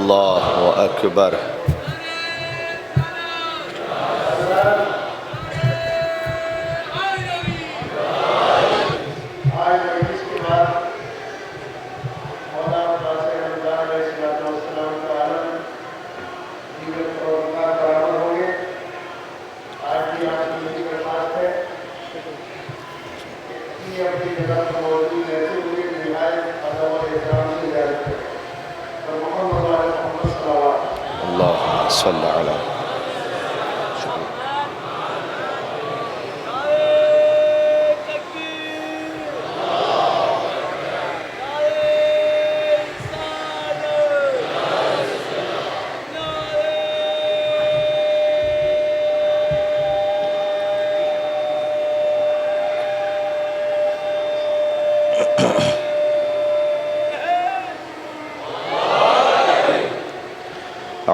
اللہ اکبر۔ اللہم صلی علی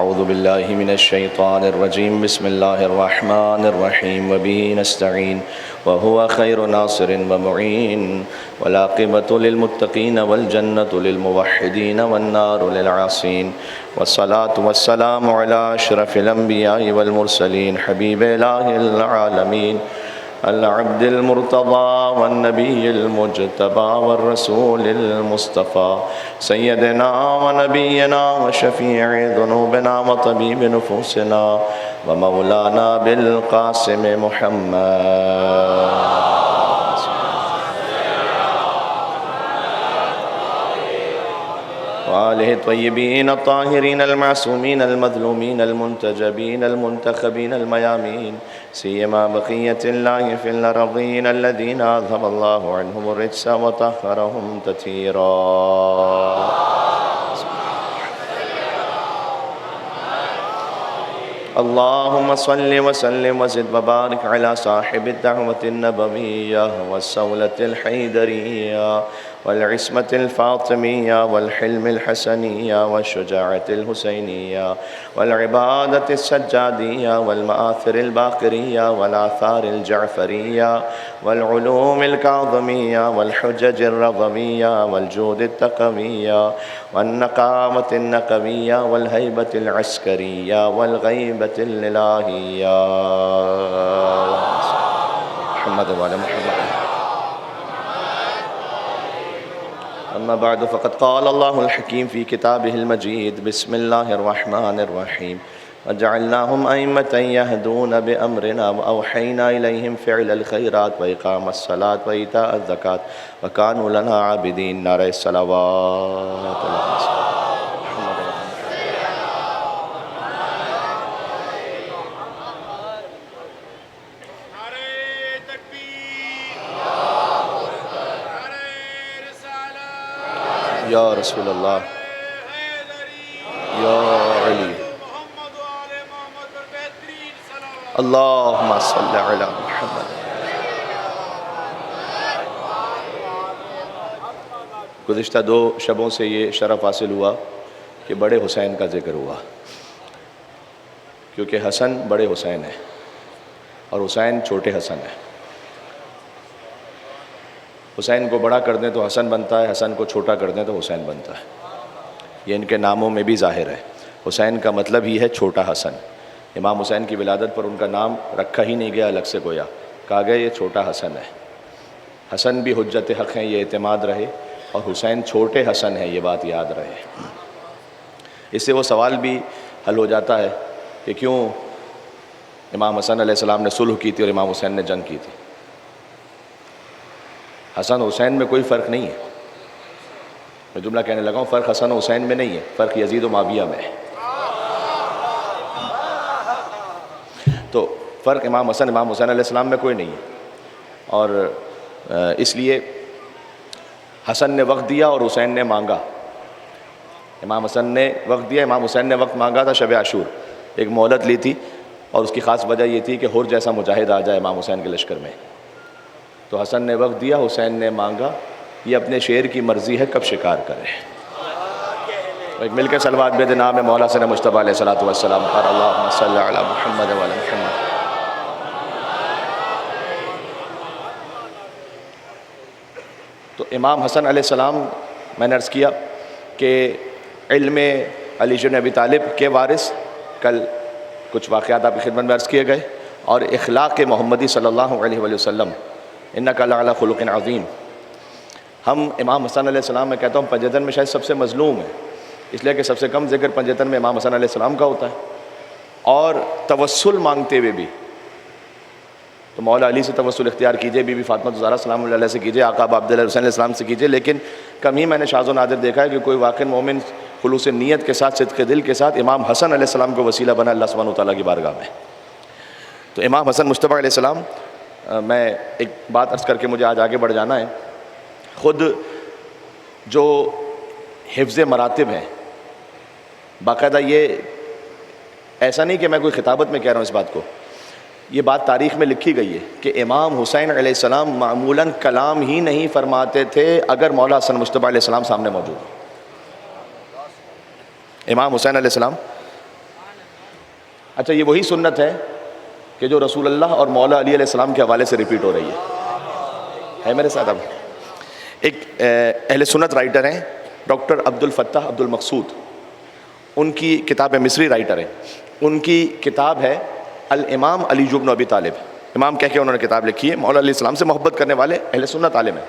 اعوذ باللہ من الشیطان الرجیم بسم اللہ الرحمن الرحیم وبہ نستعین وہو خیر ناصر ومعین والعاقبۃ للمتقین والجنۃ للموحدین والنار للعاصین والصلاة والسلام علی اشرف الانبیاء والمرسلین حبیب الہ العالمین العبد المرتضى والنبي المجتبى والرسول المصطفى سيدنا ونبينا وشفيع ذنوبنا وطبيب نفوسنا ومولانا بالقاسم محمد وآلہ الطیبین الطاہرین المعصومین المظلومین المنتجبین المنتخبین المیامین سیما بقیت اللہ فی الارضین الذین اذهب اللہ عنہم الرجس وطہرہم تطہیرا اللہم صل وسلم وزد وبارک علی صاحب الدعوة النبویہ والسولة الحیدریہ والعصمة الفاطمية والحلم الحسنية والشجاعة الحسينية والعبادة السجادية والمآثر الباقرية والآثار الجعفرية والعلوم الكاظمية والحجج الرضوية والجود التقوية والنقامة النقوية والهيبة العسكرية والغيبة الإلهية محمد وعلى محمد. اما بعد فقد قال الله الحكيم في كتابه المجيد بسم الله الرحمن الرحيم وجعلناهم أئمة يهدون بأمرنا وأوحينا إليهم فعل الخيرات وإقام الصلاة وإيتاء الزكاة وكانوا لنا عابدين. نعرہ الصلوات یا رسول اللہ یا علی اللہم صلی علی محمد. گزشتہ 2 شبوں سے یہ شرف حاصل ہوا کہ بڑے حسین کا ذکر ہوا، کیونکہ حسن بڑے حسین ہے اور حسین چھوٹے حسن ہے. حسین کو بڑا کر دیں تو حسن بنتا ہے، حسن کو چھوٹا کر دیں تو حسین بنتا ہے. یہ ان کے ناموں میں بھی ظاہر ہے. حسین کا مطلب ہی ہے چھوٹا حسن. امام حسین کی ولادت پر ان کا نام رکھا ہی نہیں گیا الگ سے، گویا کہا گیا یہ چھوٹا حسن ہے. حسن بھی حجت حق ہیں، یہ اعتماد رہے، اور حسین چھوٹے حسن ہے، یہ بات یاد رہے. اس سے وہ سوال بھی حل ہو جاتا ہے کہ کیوں امام حسن علیہ السلام نے صلح کی تھی اور امام حسین نے جنگ کی تھی. حسن حسین میں کوئی فرق نہیں ہے. میں جملہ کہنے لگا ہوں، فرق حسن و حسین میں نہیں ہے، فرق یزید و معاویہ میں ہے. تو فرق امام حسین علیہ السلام میں کوئی نہیں ہے. اور اس لیے حسن نے وقت دیا اور حسین نے مانگا. امام حسن نے وقت دیا، امام حسین نے وقت مانگا تھا شب عاشور. ایک مہلت لی تھی، اور اس کی خاص وجہ یہ تھی کہ حر جیسا مجاہد آ جائے امام حسین کے لشکر میں. تو حسن نے وقت دیا، حسین نے مانگا. یہ اپنے شعر کی مرضی ہے، کب شکار کرے. ایک مل کے صلوات بے جناب مولا سن مجتبیٰ علیہ الصلوۃ والسلام پر اللہم صلی علی محمد وعلی محمد. تو امام حسن علیہ السلام، میں نے عرض کیا کہ علم علی بن ابی طالب کے وارث، کل کچھ واقعات آپ کی خدمت میں عرض کیے گئے، اور اخلاق محمدی صلی اللہ علیہ وآلہ وسلم، انک لعلی خلق عظیم۔ ہم امام حسن علیہ السلام، میں کہتا ہوں پنجتن میں شاید سب سے مظلوم ہے، اس لیے کہ سب سے کم ذکر پنجتن میں امام حسن علیہ السلام کا ہوتا ہے، اور توسل مانگتے ہوئے بھی تو مولا علی سے توسل اختیار کیجئے، بی بی فاطمہ زہرا سلام اللہ علیہ سے کیجئے، آقا ابا عبداللہ حسین علیہ السلام سے کیجئے، لیکن کم ہی میں نے شاذ و نادر دیکھا ہے کہ کوئی واقع مومن خلوص نیت کے ساتھ، صدق دل کے ساتھ امام حسن علیہ السلام کو وسیلہ بنا اللہ سبحانہ وتعالیٰ کی بارگاہ میں۔ تو امام حسن مصطفیٰ علیہ السلام، میں ایک بات عرض کر کے مجھے آج آگے بڑھ جانا ہے، خود جو حفظ مراتب ہیں، باقاعدہ یہ ایسا نہیں کہ میں کوئی خطابت میں کہہ رہا ہوں اس بات کو، یہ بات تاریخ میں لکھی گئی ہے کہ امام حسین علیہ السلام معمولاً کلام ہی نہیں فرماتے تھے اگر مولا حسن مصطفیٰ علیہ السلام سامنے موجود ہو۔ امام حسین علیہ السلام، اچھا یہ وہی سنت ہے کہ جو رسول اللہ اور مولا علی علیہ السلام کے حوالے سے ریپیٹ ہو رہی ہے میرے ساتھ؟ اب ایک اہل سنت رائٹر ہیں ڈاکٹر عبد الفتاح عبد المقصود، ان کی کتاب ہے، مصری رائٹر ہیں، ان کی کتاب ہے الامام علی بن ابی طالب، امام کہہ کے انہوں نے کتاب لکھی ہے، مولا علیہ السلام سے محبت کرنے والے اہل سنت عالم ہیں۔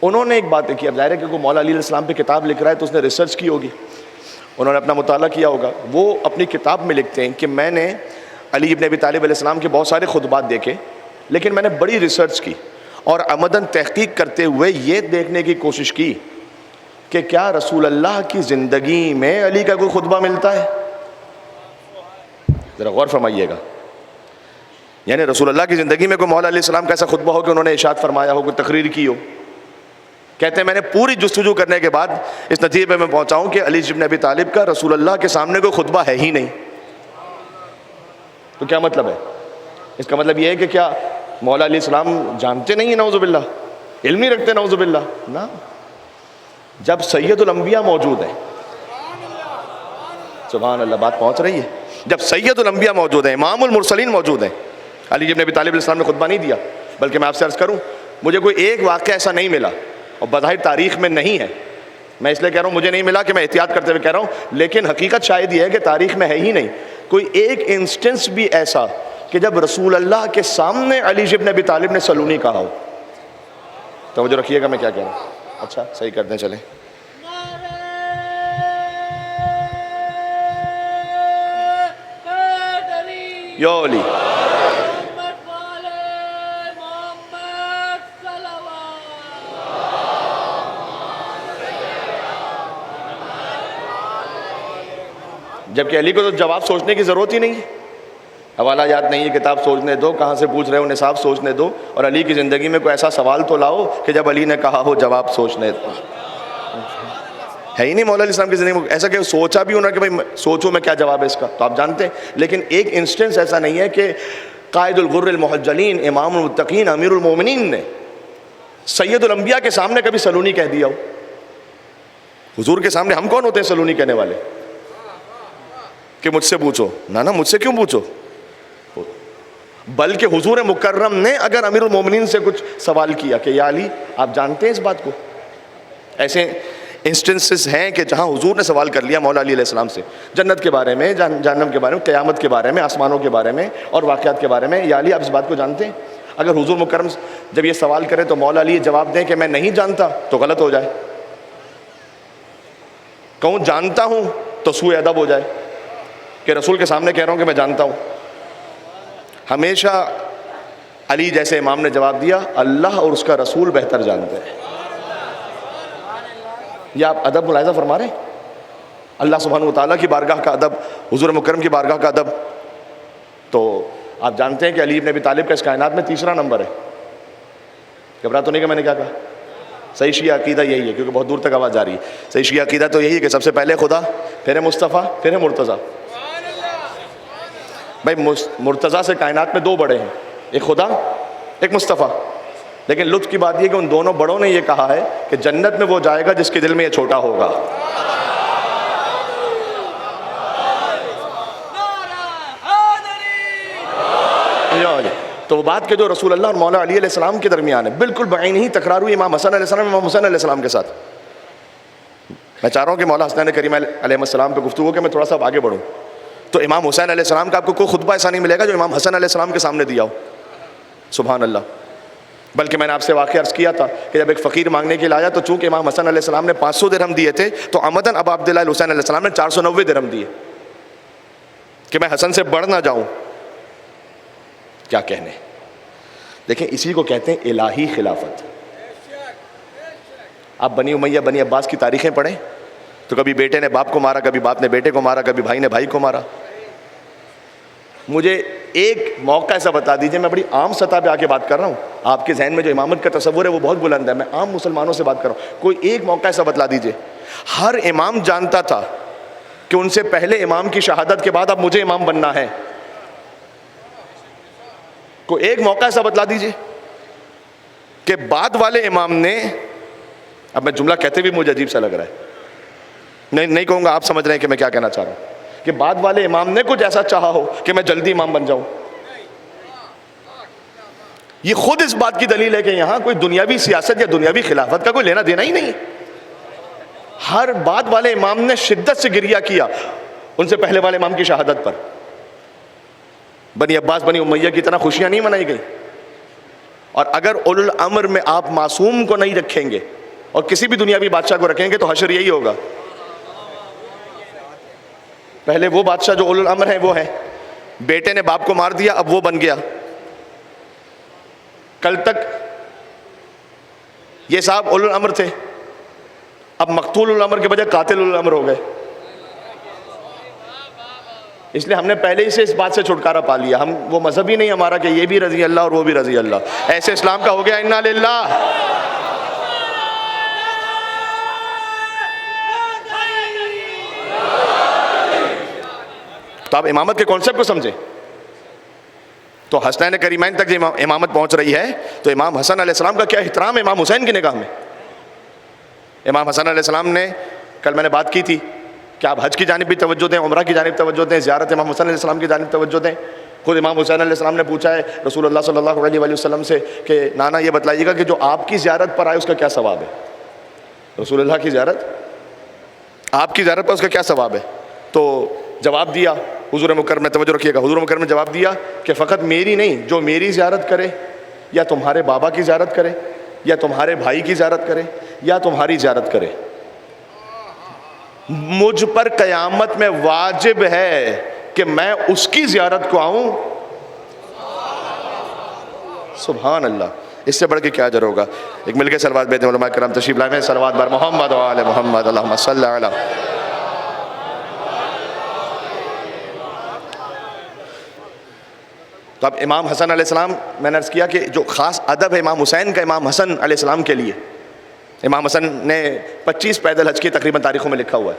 انہوں نے ایک بات لکھی، اب ظاہر ہے کہ کوئی مولا علی علیہ السلام پہ کتاب لکھ رہا ہے تو اس نے ریسرچ کی ہوگی، انہوں نے اپنا مطالعہ کیا ہوگا۔ وہ اپنی کتاب میں لکھتے ہیں کہ میں نے علی بن ابی طالب علیہ السلام کے بہت سارے خطبات دیکھے، لیکن میں نے بڑی ریسرچ کی اور عمداً تحقیق کرتے ہوئے یہ دیکھنے کی کوشش کی کہ کیا رسول اللہ کی زندگی میں علی کا کوئی خطبہ ملتا ہے؟ ذرا غور فرمائیے گا، یعنی رسول اللہ کی زندگی میں کوئی مولا علیہ السلام کا ایسا خطبہ ہو کہ انہوں نے ارشاد فرمایا ہو، کوئی تقریر کی ہو؟ کہتے ہیں میں نے پوری جستجو کرنے کے بعد اس نتیجے پہ میں پہنچا ہوں کہ علی بن ابی طالب کا رسول اللہ کے سامنے کوئی خطبہ ہے ہی نہیں۔ تو کیا مطلب ہے اس کا؟ مطلب یہ ہے کہ کیا مولا علیہ السلام جانتے نہیں ہیں نعوذ باللہ، علم نہیں رکھتے نعوذ باللہ؟ نا، جب سید الانبیاء موجود ہیں، سبحان اللہ، بات پہنچ رہی ہے، جب سید الانبیاء موجود ہیں، امام المرسلین موجود ہیں، علی بن ابی طالب علیہ السلام نے خطبہ نہیں دیا؟ بلکہ میں آپ سے عرض کروں، مجھے کوئی ایک واقعہ ایسا نہیں ملا، اور بظاہر تاریخ میں نہیں ہے، میں اس لیے کہہ رہا ہوں مجھے نہیں ملا کہ میں احتیاط کرتے ہوئے کہہ رہا ہوں، لیکن حقیقت شاید یہ ہے کہ تاریخ میں ہے ہی نہیں کوئی ایک انسٹنس بھی ایسا کہ جب رسول اللہ کے سامنے علی بن ابی طالب نے سلونی کہا ہو۔ توجہ رکھیے گا میں کیا کہہ رہا ہوں، اچھا صحیح کرتے چلیں۔ یا علی، جبکہ علی کو تو جواب سوچنے کی ضرورت ہی نہیں ہے، حوالہ یاد نہیں ہے، کتاب سوچنے دو، کہاں سے پوچھ رہے ہو نصاب سوچنے دو، اور علی کی زندگی میں کوئی ایسا سوال تو لاؤ کہ جب علی نے کہا ہو جواب سوچنے دو۔ ہے ہی نہیں مولا علیہ السلام کی زندگی میں ایسا کہ سوچا بھی ہونا کہ بھائی سوچو میں کیا جواب ہے اس کا، تو آپ جانتے ہیں، لیکن ایک انسٹنس ایسا نہیں ہے کہ قائد الغر المحجلین، امام المتقین، امیر المومنین نے سید الانبیاء کے سامنے کبھی سلونی کہہ دیا ہو۔ حضور کے سامنے ہم کون ہوتے ہیں سلونی کہنے والے کہ مجھ سے پوچھو؟ نا مجھ سے کیوں پوچھو، بلکہ حضور مکرم نے اگر امیر المومنین سے کچھ سوال کیا کہ یا علی آپ جانتے ہیں اس بات کو، ایسے انسٹنسز ہیں کہ جہاں حضور نے سوال کر لیا مولا علی علیہ السلام سے، جنت کے بارے میں، جہنم کے بارے میں، قیامت کے بارے میں، آسمانوں کے بارے میں اور واقعات کے بارے میں، یا علی آپ اس بات کو جانتے ہیں؟ اگر حضور مکرم جب یہ سوال کرے تو مولا علی جواب دیں کہ میں نہیں جانتا تو غلط ہو جائے، کہوں جانتا ہوں تو سوء ادب ہو جائے کہ رسول کے سامنے کہہ رہا ہوں کہ میں جانتا ہوں۔ ہمیشہ علی جیسے امام نے جواب دیا اللہ اور اس کا رسول بہتر جانتے ہیں۔ یہ آپ ادب ملاحظہ فرما رہے ہیں، اللہ سبحانہ وتعالیٰ کی بارگاہ کا ادب، حضور مکرم کی بارگاہ کا ادب۔ تو آپ جانتے ہیں کہ علی بن ابی طالب کا اس کائنات میں تیسرا نمبر ہے۔ گھبرا تو نہیں کہ میں نے کیا کہا؟ صحیح شیعہ عقیدہ یہی ہے، کیونکہ بہت دور تک آواز جا رہی ہے، صحیح شیعہ عقیدہ تو یہی ہے کہ سب سے پہلے خدا، پھر ہے مصطفیٰ، پھر ہے مرتضیٰ۔ بھائی مرتضیٰ سے کائنات میں دو بڑے ہیں، ایک خدا ایک مصطفیٰ، لیکن لطف کی بات یہ کہ ان دونوں بڑوں نے یہ کہا ہے کہ جنت میں وہ جائے گا جس کے دل میں یہ چھوٹا ہوگا۔ تو وہ بات کہ جو رسول اللہ اور مولا علی علیہ السلام کے درمیان ہے بالکل بعین ہی تکرار ہوئی امام حسن علیہ السلام امام حسین علیہ السلام کے ساتھ۔ میں چاہ رہا ہوں کہ مولا حسنین کریم علیہ السلام پہ گفتگو کہ میں تھوڑا سا آگے بڑھوں. تو امام حسین علیہ السلام کا آپ کو کوئی خطبہ ایسا نہیں ملے گا جو امام حسن علیہ السلام کے سامنے دیا ہو. سبحان اللہ. بلکہ میں نے آپ سے واقعہ عرض کیا تھا کہ جب ایک فقیر مانگنے کے لیے آیا تو چونکہ امام حسن علیہ السلام نے 500 درہم دیے تھے تو عمدن ابا عبداللہ الحسین علیہ السلام نے 490 درہم دیے کہ میں حسن سے بڑھ نہ جاؤں. کیا کہنے. دیکھیں اسی کو کہتے ہیں الہی خلافت. آپ بنی امیہ بنی عباس کی تاریخیں پڑھیں تو کبھی بیٹے نے باپ کو مارا, کبھی باپ نے بیٹے کو مارا, کبھی بھائی نے بھائی کو مارا. مجھے ایک موقع ایسا بتا دیجئے, میں بڑی عام سطح پہ آ کے بات کر رہا ہوں, آپ کے ذہن میں جو امامت کا تصور ہے وہ بہت بلند ہے, میں عام مسلمانوں سے بات کر رہا ہوں. کوئی ایک موقع ایسا بتلا دیجئے. ہر امام جانتا تھا کہ ان سے پہلے امام کی شہادت کے بعد اب مجھے امام بننا ہے. کوئی ایک موقع ایسا بتلا دیجئے کہ بعد والے امام نے, اب میں جملہ کہتے بھی مجھے عجیب سا لگ رہا ہے, نہیں کہوں گا, آپ سمجھ رہے ہیں کہ میں کیا کہنا چاہ رہا ہوں, کہ بعد والے امام نے کچھ ایسا چاہا ہو کہ میں جلدی امام بن جاؤں. یہ خود اس بات کی دلیل ہے کہ یہاں کوئی دنیاوی سیاست یا دنیاوی خلافت کا کوئی لینا دینا ہی نہیں. ہر بعد والے امام نے شدت سے گریہ کیا ان سے پہلے والے امام کی شہادت پر. بنی عباس بنی امیہ کی طرح خوشیاں نہیں منائی گئی. اور اگر اولو الامر میں آپ معصوم کو نہیں رکھیں گے اور کسی بھی دنیاوی بادشاہ کو رکھیں گے تو حشر یہی ہوگا. پہلے وہ بادشاہ جو اولو الامر ہیں وہ ہیں, بیٹے نے باپ کو مار دیا اب وہ بن گیا. کل تک یہ صاحب اولو الامر تھے, اب مقتول اولو الامر کے بجائے قاتل اولو الامر ہو گئے. اس لیے ہم نے پہلے ہی سے اس بات سے چھٹکارا پا لیا. ہم وہ مذہب ہی نہیں ہمارا کہ یہ بھی رضی اللہ اور وہ بھی رضی اللہ. ایسے اسلام کا ہو گیا انا للہ. تو آپ امامت کے کانسیپٹ کو سمجھیں. تو حسنین کریمین تک جو امامت پہنچ رہی ہے تو امام حسن علیہ السلام کا کیا احترام ہے امام حسین کی نگاہ میں. امام حسن علیہ السلام نے, کل میں نے بات کی تھی کہ آپ حج کی جانب بھی توجہ دیں, عمرہ کی جانب توجہ دیں, زیارت امام حسن علیہ السلام کی جانب توجہ دیں. خود امام حسین علیہ السلام نے پوچھا ہے رسول اللہ صلی اللہ علیہ وآلہ وسلم سے کہ نانا یہ بتلائیے گا کہ جو آپ کی زیارت پر آئے اس کا کیا ثواب ہے. رسول اللہ کی زیارت, آپ کی زیارت پر اس کا کیا ثواب ہے. تو جواب دیا حضور مکرم میں, توجہ رکھیے گا, حضور مکرم نے جواب دیا کہ فقط میری نہیں, جو میری زیارت کرے یا تمہارے بابا کی زیارت کرے یا تمہارے بھائی کی زیارت کرے یا تمہاری زیارت کرے, مجھ پر قیامت میں واجب ہے کہ میں اس کی زیارت کو آؤں. سبحان اللہ. اس سے بڑھ کے کیا اجر ہوگا. ایک مل کے صلوات بیتے ہیں علماء کرام تشریف لائے ہیں. صلوات بر محمد و آل محمد اللہم صلی علی. تو اب امام حسن علیہ السلام, میں نے عرض کیا کہ جو خاص ادب ہے امام حسین کا امام حسن علیہ السلام کے لیے, امام حسن نے 25 پیدل حج کی تقریباً تاریخوں میں لکھا ہوا ہے.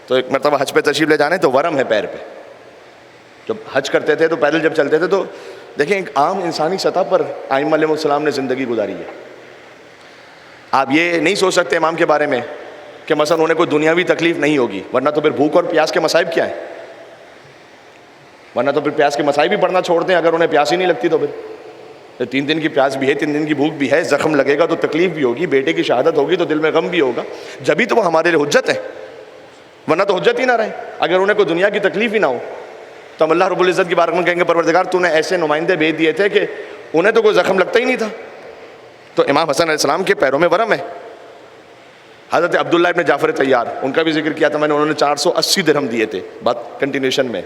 تو ایک مرتبہ حج پہ تشریف لے جانے تو ورم ہے پیر پہ. جب حج کرتے تھے تو پیدل جب چلتے تھے تو دیکھیں ایک عام انسانی سطح پر ائمہ علیہ السلام نے زندگی گزاری ہے. آپ یہ نہیں سوچ سکتے امام کے بارے میں کہ مثلا انہیں کوئی دنیاوی تکلیف نہیں ہوگی, ورنہ تو پھر بھوک اور پیاس کے مصائب کیا ہیں. ورنہ تو پھر پیاس کے مصائب بھی پڑھنا چھوڑ دیں اگر انہیں پیاس ہی نہیں لگتی تو پھر 3 دن کی پیاس بھی ہے, 3 دن کی بھوک بھی ہے, زخم لگے گا تو تکلیف بھی ہوگی, بیٹے کی شہادت ہوگی تو دل میں غم بھی ہوگا, جبھی تو وہ ہمارے لیے حجت ہے, ورنہ تو حجت ہی نہ رہے. اگر انہیں کوئی دنیا کی تکلیف ہی نہ ہو تو ہم اللہ رب العزت کی بارگاہ میں کہیں گے پروردگار تو نے ایسے نمائندے بھیج دیے تھے کہ انہیں تو کوئی زخم لگتا ہی نہیں تھا. تو امام حسن علیہ السلام کے پیروں میں ورم ہے. حضرت عبداللہ ابن جعفر طیار, ان کا بھی ذکر کیا تھا میں نے, انہوں نے 480 درہم دیے تھے. بات کنٹینیوشن میں,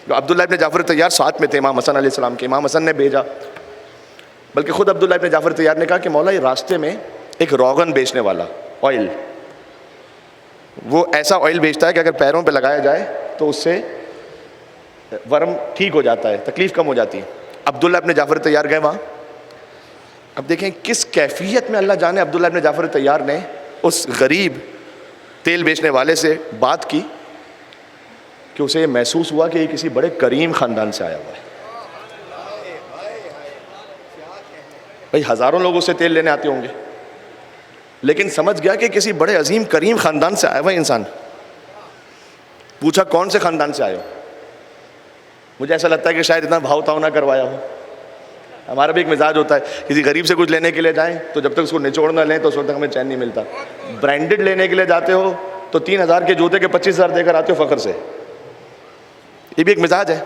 جو عبداللہ ابن جعفر طیار ساتھ میں تھے امام حسن علیہ السلام کے. امام حسن نے بھیجا, بلکہ خود عبداللہ ابن جعفر طیار نے کہا کہ مولا یہ راستے میں ایک روغن بیچنے والا, آئل, وہ ایسا آئل بیچتا ہے کہ اگر پیروں پہ لگایا جائے تو اس سے ورم ٹھیک ہو جاتا ہے, تکلیف کم ہو جاتی ہے. عبداللہ ابن جعفر طیار گئے وہاں. اب دیکھیں کس کیفیت میں اللہ جانے عبداللہ ابن جعفر طیار نے اس غریب تیل بیچنے والے سے بات کی کہ اسے یہ محسوس ہوا کہ یہ کسی بڑے کریم خاندان سے آیا ہوا ہے. بھائی ہزاروں لوگ اسے تیل لینے آتے ہوں گے, لیکن سمجھ گیا کہ کسی بڑے عظیم کریم خاندان سے آیا ہوا ہے انسان. پوچھا کون سے خاندان سے آئے ہو. مجھے ایسا لگتا ہے کہ شاید اتنا بھاؤ تاؤ نہ کروایا ہو. ہمارا بھی ایک مزاج ہوتا ہے, کسی غریب سے کچھ لینے کے لیے جائیں تو جب تک اس کو نچوڑ نہ لیں تو اس وقت تک ہمیں چین نہیں ملتا. برانڈڈ لینے کے لیے جاتے ہو تو 3,000 کے جوتے کے 25,000 دے کر آتے ہو فخر سے. یہ بھی ایک مزاج ہے.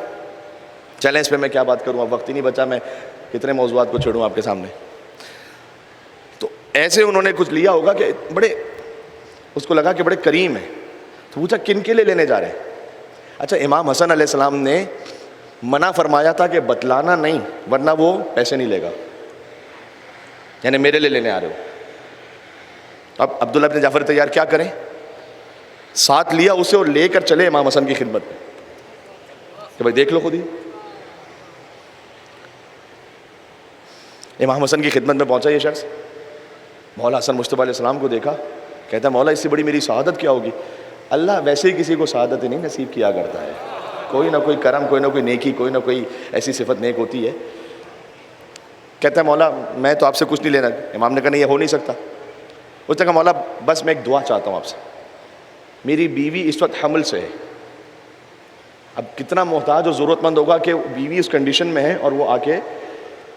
چلیں اس پہ میں کیا بات کروں، اب وقت ہی نہیں بچا، میں کتنے موضوعات کو چھیڑوں آپ کے سامنے. تو ایسے انہوں نے کچھ لیا ہوگا کہ بڑے، اس کو لگا کہ بڑے کریم ہیں. تو پوچھا کن کے لیے لینے جا رہے ہیں؟ اچھا امام حسن علیہ السلام نے منع فرمایا تھا کہ بتلانا نہیں ورنہ وہ پیسے نہیں لے گا، یعنی میرے لیے لینے آ رہے ہو. اب عبداللہ بن جعفر تیار کیا کریں، ساتھ لیا اسے اور لے کر چلے امام حسن کی خدمت میں کہ بھائی دیکھ لو خود ہی. امام حسن کی خدمت میں پہنچا یہ شخص، مولا حسن مجتبیٰ علیہ السلام کو دیکھا، کہتا ہے مولا اس سے بڑی میری سعادت کیا ہوگی. اللہ ویسے ہی کسی کو سعادت ہی نہیں نصیب کیا کرتا ہے، کوئی نہ کوئی کرم، کوئی نہ کوئی نیکی، کوئی نہ کوئی ایسی صفت نیک ہوتی ہے. کہتا ہے مولا میں تو آپ سے کچھ نہیں لینا. امام نے کہا نہیں یہ ہو نہیں سکتا. اس نے کہا مولا بس میں ایک دعا چاہتا ہوں آپ سے، میری بیوی اس وقت حمل سے ہے. اب کتنا محتاج اور ضرورت مند ہوگا کہ بیوی اس کنڈیشن میں ہے اور وہ آ کے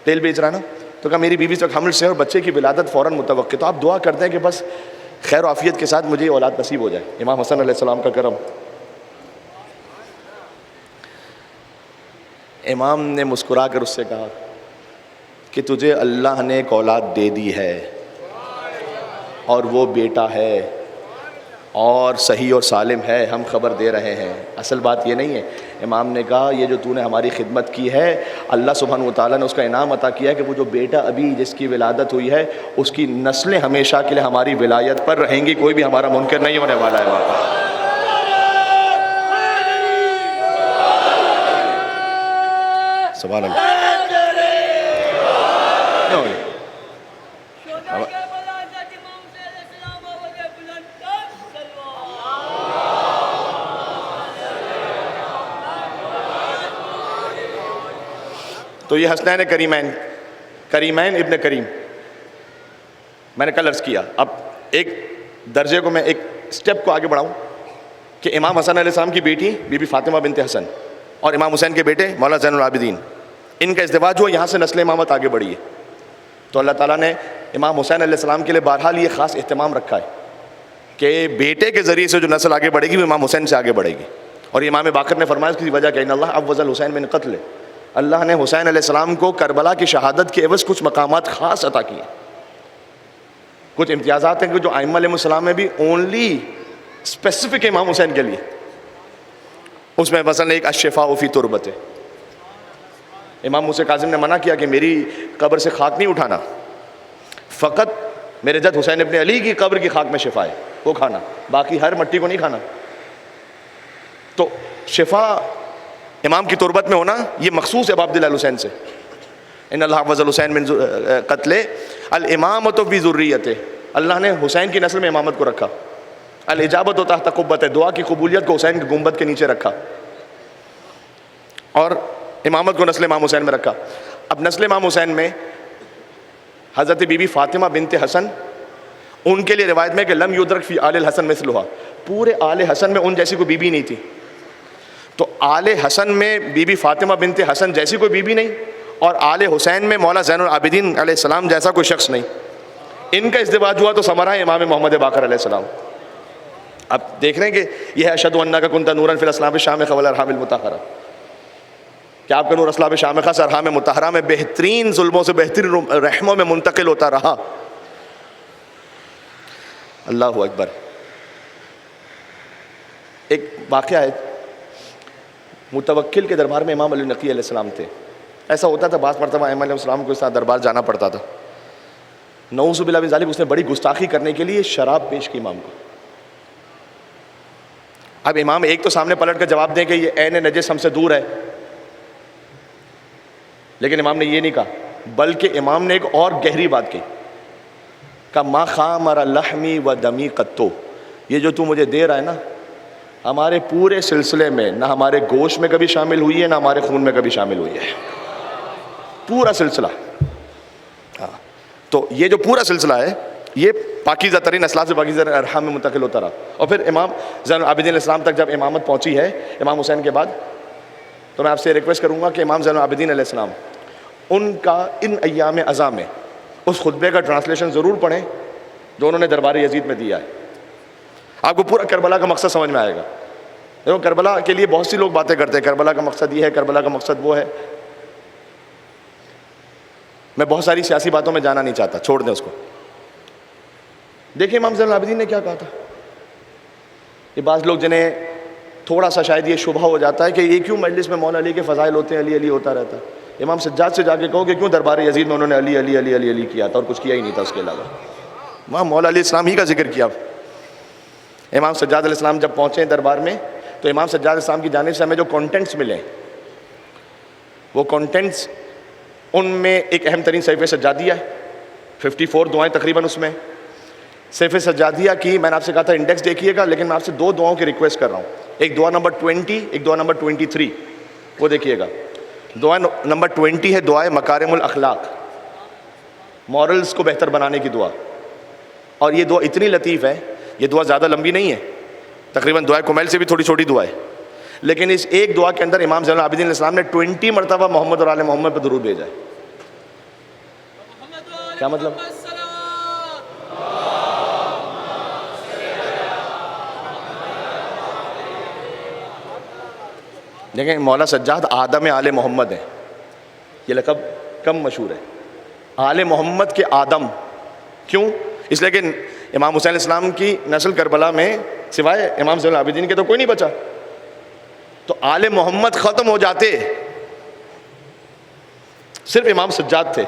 تیل بیچ رہا نا. تو کہا میری بیوی اس وقت حمل سے ہے اور بچے کی ولادت فوراً متوقع، تو آپ دعا کرتے ہیں کہ بس خیر و عافیت کے ساتھ مجھے اولاد نصیب ہو جائے. امام حسن علیہ السلام کا کرم. امام نے مسکرا کر اس سے کہا کہ تجھے اللہ نے ایک اولاد دے دی ہے اور وہ بیٹا ہے اور صحیح اور سالم ہے، ہم خبر دے رہے ہیں. اصل بات یہ نہیں ہے. امام نے کہا یہ جو تو نے ہماری خدمت کی ہے اللہ سبحانہ و تعالیٰ نے اس کا انعام عطا کیا ہے کہ وہ جو بیٹا ابھی جس کی ولادت ہوئی ہے اس کی نسلیں ہمیشہ کے لیے ہماری ولایت پر رہیں گی، کوئی بھی ہمارا منکر نہیں ہونے والا ہے وہاں پر. سبحان اللہ. تو یہ حسنین کریمین ابن کریم میں نے کل عرض کیا. اب ایک درجے کو میں ایک سٹیپ کو آگے بڑھاؤں کہ امام حسن علیہ السلام کی بیٹی بی بی فاطمہ بنت حسن اور امام حسین کے بیٹے مولا زین العابدین، ان کا ازدواج ہوا، یہاں سے نسل امامت آگے بڑھی ہے. تو اللہ تعالیٰ نے امام حسین علیہ السلام کے لیے بہرحال یہ خاص اہتمام رکھا ہے کہ بیٹے کے ذریعے سے جو نسل آگے بڑھے گی وہ امام حسین سے آگے بڑھے گی. اور امام باقر نے فرمایا اس کی وجہ کہ ان اللہ عوض الحسین من قتل، اللہ نے حسین علیہ السلام کو کربلا کی شہادت کے عوض کچھ مقامات خاص عطا کیے، کچھ امتیازات ہیں کہ جو ائمہ علیہ السلام میں بھی اونلی اسپیسیفک امام حسین کے لیے. اس میں مثلا ایک الشفاء فی تربت ہے. امام موسیٰ کاظم نے منع کیا کہ میری قبر سے خاک نہیں اٹھانا، فقط میرے جد حسین ابن علی کی قبر کی خاک میں شفا ہے وہ کھانا، باقی ہر مٹی کو نہیں کھانا. تو شفا امام کی تربت میں ہونا یہ مخصوص ہے ابا عبداللہ حسین سے. ان اللہ عوض الحسین من قتل الامامۃ فی ذریتہ، اللہ نے حسین کی نسل میں امامت کو رکھا. الاجابۃ تحت قبۃ، دعا کی قبولیت کو حسین کی گنبد کے نیچے رکھا اور امامت کو نسل امام حسین میں رکھا. اب نسل امام حسین میں حضرت بی بی فاطمہ بنت حسن، ان کے لیے روایت میں کہ لم یدرک فی آل الحسن مثلھا، پورے آل حسن میں ان جیسی کوئی بی بی نہیں تھی. تو آل حسن میں بی بی فاطمہ بنت حسن جیسی کوئی بی بی نہیں اور آل حسین میں مولا زین العابدین علیہ السلام جیسا کوئی شخص نہیں. ان کا ازدواج ہوا تو ثمرہ ہے امام محمد باقر علیہ السلام. اب دیکھ رہے ہیں کہ یہ ہے اشہد انک کنت نورا فی الاسلام الشامخ والارحام المطہرہ، کہ آپ کا نور اسلام شامخہ سے ارحام مطہرہ میں بہترین ظلموں سے بہترین رحموں میں منتقل ہوتا رہا. اللہ اکبر. ایک واقعہ ہے، متوکل کے دربار میں امام علی نقی علیہ السلام تھے. ایسا ہوتا تھا بعض مرتبہ امام علیہ السلام کو اس طرح دربار جانا پڑتا تھا. نعوذ باللہ من ذالک اس نے بڑی گستاخی کرنے کے لیے شراب پیش کی امام کو. اب امام ایک تو سامنے پلٹ کر جواب دیں کہ یہ عین نجس ہم سے دور ہے، لیکن امام نے یہ نہیں کہا، بلکہ امام نے ایک اور گہری بات کہی کہ ما خامر لحمی و دمی قطو، یہ جو تو مجھے دے رہا ہے نا ہمارے پورے سلسلے میں نہ ہمارے گوشت میں کبھی شامل ہوئی ہے نہ ہمارے خون میں کبھی شامل ہوئی ہے، پورا سلسلہ. ہاں تو یہ جو پورا سلسلہ ہے یہ پاکیزہ ترین اسلاف سے پاکیزہ ترین ارحام میں منتقل ہوتا رہا. اور پھر امام زین العابدین علیہ السلام تک جب امامت پہنچی ہے امام حسین کے بعد، تو میں آپ سے ریکویسٹ کروں گا کہ امام زین العابدین علیہ السلام ان کا ان ایام ازاں میں اس خطبے کا ٹرانسلیشن ضرور پڑھیں جو انہوں نے دربار یزید میں دیا ہے. آپ کو پورا کربلا کا مقصد سمجھ میں آئے گا. دیکھو کربلا کے لیے بہت سی لوگ باتیں کرتے ہیں، کربلا کا مقصد یہ ہے، کربلا کا مقصد وہ ہے. میں بہت ساری سیاسی باتوں میں جانا نہیں چاہتا، چھوڑ دیں اس کو. دیکھیں امام زین العابدین نے کیا کہا تھا. یہ بعض لوگ جنہیں تھوڑا سا شاید یہ شبہ ہو جاتا ہے کہ یہ کیوں مجلس میں مولا علی کے فضائل ہوتے ہیں، علی علی ہوتا رہتا ہے. امام سجاد سے جا کے کہو کہ کیوں دربار یزید میں انہوں نے علی علی علی علی علی کیا تھا اور کچھ کیا ہی نہیں تھا اس کے علاوہ. وہاں مولا علیہ السلام ہی کا ذکر کیا. امام سجاد علیہ السلام جب پہنچے دربار میں تو امام سجاد علیہ السلام کی جانب سے ہمیں جو کانٹینٹس ملے وہ کانٹینٹس، ان میں ایک اہم ترین صحیفہ سجادیہ ہے، 54 دعائیں تقریباً اس میں. صحیفہ سجادیہ کی میں نے آپ سے کہا تھا انڈیکس دیکھیے گا، لیکن میں آپ سے 2 دعاؤں کی ریکویسٹ کر رہا ہوں. ایک دعا نمبر 20، ایک دعا نمبر 23، وہ دیکھیے گا. دعا نمبر 20 ہے دعائے مکارم الاخلاق، مورلز کو بہتر بنانے کی دعا. اور یہ دعا اتنی لطیف ہے، یہ دعا زیادہ لمبی نہیں ہے، تقریباً دعائے کمیل سے بھی تھوڑی چھوٹی دعا ہے، لیکن اس ایک دعا کے اندر امام زین العابدین علیہ السلام نے 20 مرتبہ محمد اور آل محمد پہ درود بھیجا ہے. کیا مطلب؟ دیکھیں مولا سجاد آدم آل محمد ہیں، یہ لقب کم مشہور ہے. آل محمد کے آدم کیوں؟ اس لیے کہ امام حسین علیہ السلام کی نسل کربلا میں سوائے امام زین العابدین کے تو کوئی نہیں بچا، تو آل محمد ختم ہو جاتے، صرف امام سجاد تھے.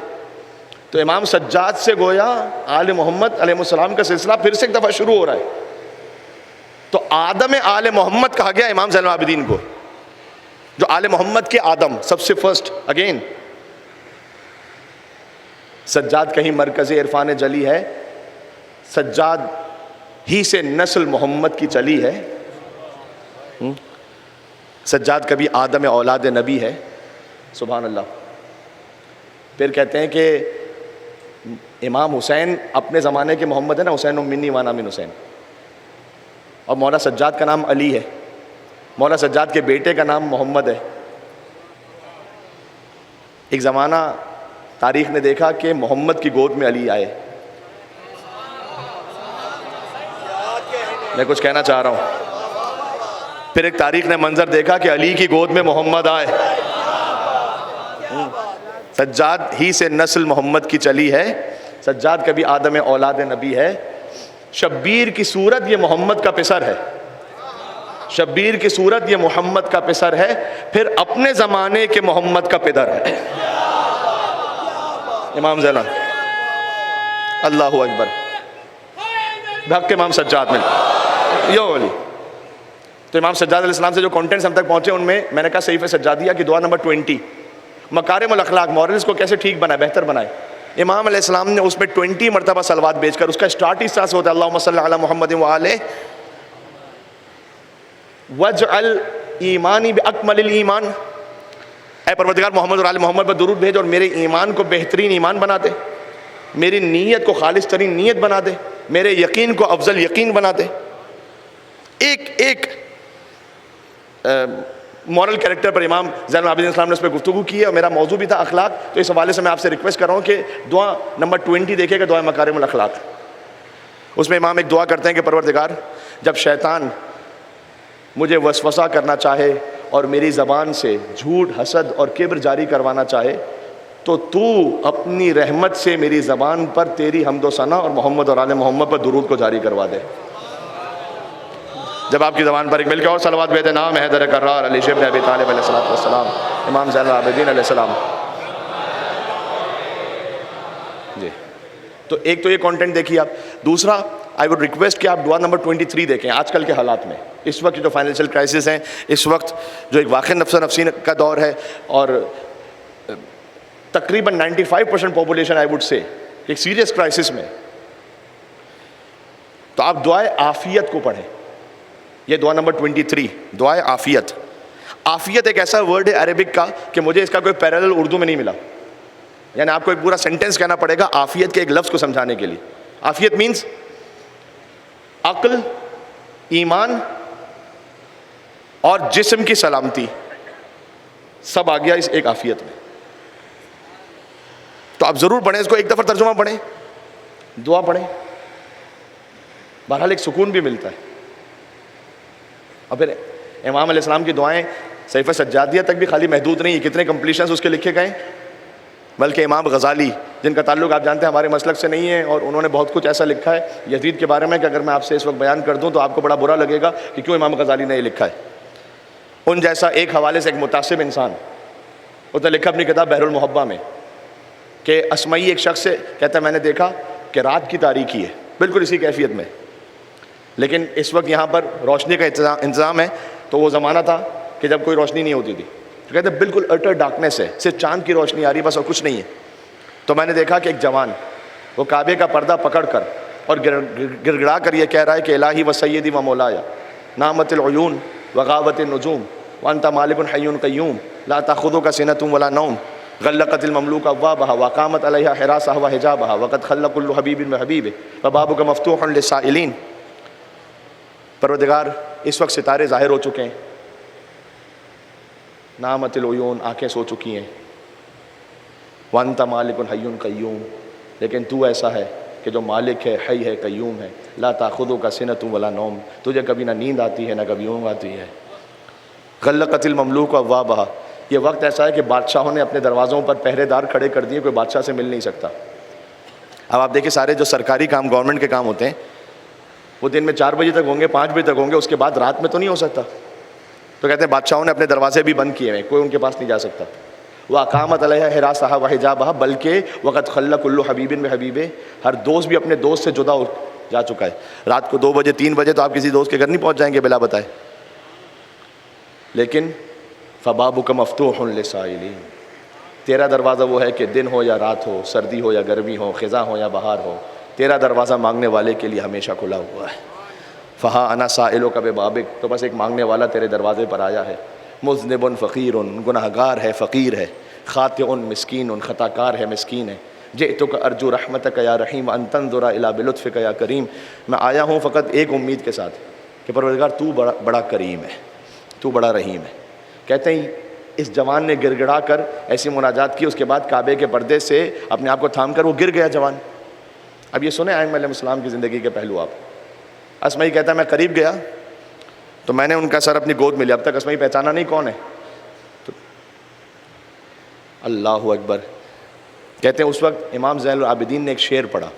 تو امام سجاد سے گویا آل محمد علیہ السلام کا سلسلہ پھر سے ایک دفعہ شروع ہو رہا ہے. تو آدم آل محمد کہا گیا امام زین العابدین کو، جو آل محمد کے آدم سب سے فرسٹ. اگین سجاد کہیں مرکز عرفان جلی ہے، سجاد ہی سے نسل محمد کی چلی ہے. سجاد کبھی آدم اولاد نبی ہے. سبحان اللہ. پھر کہتے ہیں کہ امام حسین اپنے زمانے کے محمد ہے نا، حسین منی وانا من حسین. اور مولا سجاد کا نام علی ہے، مولا سجاد کے بیٹے کا نام محمد ہے. ایک زمانہ تاریخ نے دیکھا کہ محمد کی گود میں علی آئے. میں کچھ کہنا چاہ رہا ہوں. پھر ایک تاریخ نے منظر دیکھا کہ علی کی گود میں محمد آئے. سجاد ہی سے نسل محمد کی چلی ہے، سجاد کبھی آدم اولاد نبی ہے. شبیر کی صورت یہ محمد کا پسر ہے، شبیر کی صورت یہ محمد کا پسر ہے، پھر اپنے زمانے کے محمد کا پدر ہے. امام زینب اللہ اکبر بھگ کے امام سجاد میں یو علی. تو امام سجاد علیہ السلام سے جو کانٹینٹس ہم تک پہنچے ان میں میں نے کہا صحیفہ سجادیہ کی دعا نمبر 20 مکارم الاخلاق، مورلز کو کیسے ٹھیک بنائے، بہتر بنائے. امام علیہ السلام نے اس میں 20 مرتبہ صلوات بھیج کر، اس کا اسٹارٹ اس طرح سے ہوتا ہے اللہم صلی علی محمد وآلہ وجعل ایمانی باکمل الایمان. اے پروردگار محمد اور آل محمد پر درود بھیج اور میرے ایمان کو بہترین ایمان بنا دے، میری نیت کو خالص ترین نیت بنا دے، میرے یقین کو افضل یقین بنا دے. ایک مورل کریکٹر پر امام زین العابدین السلام نے اس پہ گفتگو کی ہے، اور میرا موضوع بھی تھا اخلاق. تو اس حوالے سے میں آپ سے ریکویسٹ کر رہا ہوں کہ دعا نمبر 20 دیکھے گا، دعا مکارم الاخلاق. اس میں امام ایک دعا کرتے ہیں کہ پروردگار جب شیطان مجھے وسوسہ کرنا چاہے اور میری زبان سے جھوٹ، حسد اور کبر جاری کروانا چاہے تو تو اپنی رحمت سے میری زبان پر تیری حمد و ثنا اور محمد اور آل محمد پر درود کو جاری کروا دے. جب آپ کی زبان پر ایک مل کے اور صلوات بھیجے نام حیدر کرار علی ابن ابی طالب علیہ السلام امام زین العابدین علیہ السلام. جی تو ایک تو یہ کانٹینٹ دیکھیے آپ. دوسرا آئی وڈ ریکویسٹ کہ آپ دعا نمبر 23 دیکھیں. آج کل کے حالات میں اس وقت جو فائنینشیل کرائسس ہیں، اس وقت جو ایک واقع نفس نفسی کا دور ہے، اور تقریباً 95% پاپولیشن آئی وڈ سے ایک سیریس کرائسس میں، تو آپ دعائے عافیت کو پڑھیں. یہ دعا نمبر 23 دعائے عافیت. عافیت ایک ایسا ورڈ ہے عربک کا کہ مجھے اس کا کوئی پیرالل اردو میں نہیں ملا. یعنی آپ کو ایک پورا سینٹینس کہنا پڑے گا عافیت کے ایک لفظ کو سمجھانے کے لیے. عافیت مینس عقل، ایمان اور جسم کی سلامتی سب آ گیا اس ایک عافیت میں. تو آپ ضرور پڑھیں اس کو، ایک دفعہ ترجمہ پڑھیں، دعا پڑھیں، بہرحال ایک سکون بھی ملتا ہے. اور پھر امام علیہ السلام کی دعائیں صحیفہ سجادیہ تک بھی خالی محدود نہیں، کتنے کمپلیشنز اس کے لکھے گئے، بلکہ امام غزالی جن کا تعلق آپ جانتے ہیں ہمارے مسلک سے نہیں ہے، اور انہوں نے بہت کچھ ایسا لکھا ہے یزید کے بارے میں کہ اگر میں آپ سے اس وقت بیان کر دوں تو آپ کو بڑا برا لگے گا کہ کیوں امام غزالی نے یہ لکھا ہے۔ ان جیسا ایک حوالے سے ایک متعصب انسان، اس نے لکھا اپنی کتاب بحر المحبہ میں کہ اسمعی ایک شخص سے کہتا ہے میں نے دیکھا کہ رات کی تاریکی ہے، بالکل اسی کیفیت میں، لیکن اس وقت یہاں پر روشنی کا انتظام ہے، تو وہ زمانہ تھا کہ جب کوئی روشنی نہیں ہوتی تھی، تو کہتے ہیں بالکل اٹر ڈارکنیس ہے، صرف چاند کی روشنی آ رہی بس اور کچھ نہیں ہے۔ تو میں نے دیکھا کہ ایک جوان وہ کعبے کا پردہ پکڑ کر اور گڑ گڑا کر یہ کہہ رہا ہے کہ الہی و سیدی و مولایا نامت العیون وغابت النجوم وانت مالک حی قیوم لا تاخذک سنۃ ولا نوم غلقت المملوک ابوابها وقامت علیہا حراسہ وحجابها وقد خل كل حبیب بحبیبہ وبابک مفتوح للسائلین۔ پروردگار اس وقت ستارے ظاہر ہو چکے ہیں، نامت العیون آنکھیں سو چکی ہیں، وانت مالک حی قیوم، لیکن تو ایسا ہے کہ جو مالک ہے، حی ہے، قیوم ہے، لا تاخذک سنۃ ولا نوم، تجھے کبھی نہ نیند آتی ہے نہ کبھی اونگ آتی ہے۔ غلقت المملوک ابوابہا، یہ وقت ایسا ہے کہ بادشاہوں نے اپنے دروازوں پر پہرے دار کھڑے کر دیے، کوئی بادشاہ سے مل نہیں سکتا۔ اب آپ دیکھیں سارے جو سرکاری کام گورنمنٹ کے کام ہوتے ہیں وہ دن میں 4 بجے تک ہوں گے، 5 بجے تک ہوں گے، اس کے بعد رات میں تو نہیں ہو سکتا، تو کہتے ہیں بادشاہوں نے اپنے دروازے بھی بند کیے ہیں، کوئی ان کے پاس نہیں جا سکتا۔ وَأَقَامَتْ عَلَيْهَا حِرَاسَهَا وَحِجَابَهَا، بلکہ وَقَدْ خَلَّ كُلُّ حَبِيبٍ بِحَبِيبِهِ، ہر دوست بھی اپنے دوست سے جدا ہو جا چکا ہے۔ رات کو 2 بجے 3 بجے تو آپ کسی دوست کے گھر نہیں پہنچ جائیں گے بلا بتائے، لیکن فَبَابُكَ مَفْتُوحٌ لِلسَّائِلِينَ، تیرا دروازہ وہ ہے کہ دن ہو یا رات ہو، سردی ہو یا گرمی ہو، خزاں ہو یا بہار ہو، تیرا دروازہ مانگنے والے کے لیے ہمیشہ کھلا ہوا ہے۔ فہا انا سائلک ببابک، تو بس ایک مانگنے والا تیرے دروازے پر آیا ہے۔ مذنب فقیر، گناہ گار ہے، فقیر ہے، خاطئ مسکین، خطا کار ہے، مسکین ہے۔ جئتک ارجو رحمتک یا رحیم ان تنظر الی بلطفک یا کریم، میں آیا ہوں فقط ایک امید کے ساتھ کہ پروردگار تو بڑا کریم ہے، تو بڑا رحیم ہے۔ کہتے ہیں اس جوان نے گڑ گڑا کر ایسی مناجات کی، اس کے بعد کعبے کے پردے سے اپنے آپ کو تھام کر وہ گر گیا جوان۔ اب یہ سنیں ائمہ علیہ السلام کی زندگی کے پہلو آپ۔ اسمعی کہتا ہے میں قریب گیا تو میں نے ان کا سر اپنی گود میں لیا، اب تک اسمعی پہچانا نہیں کون ہے، تو اللہ اکبر۔ کہتے ہیں اس وقت امام زین العابدین نے ایک شعر پڑھا،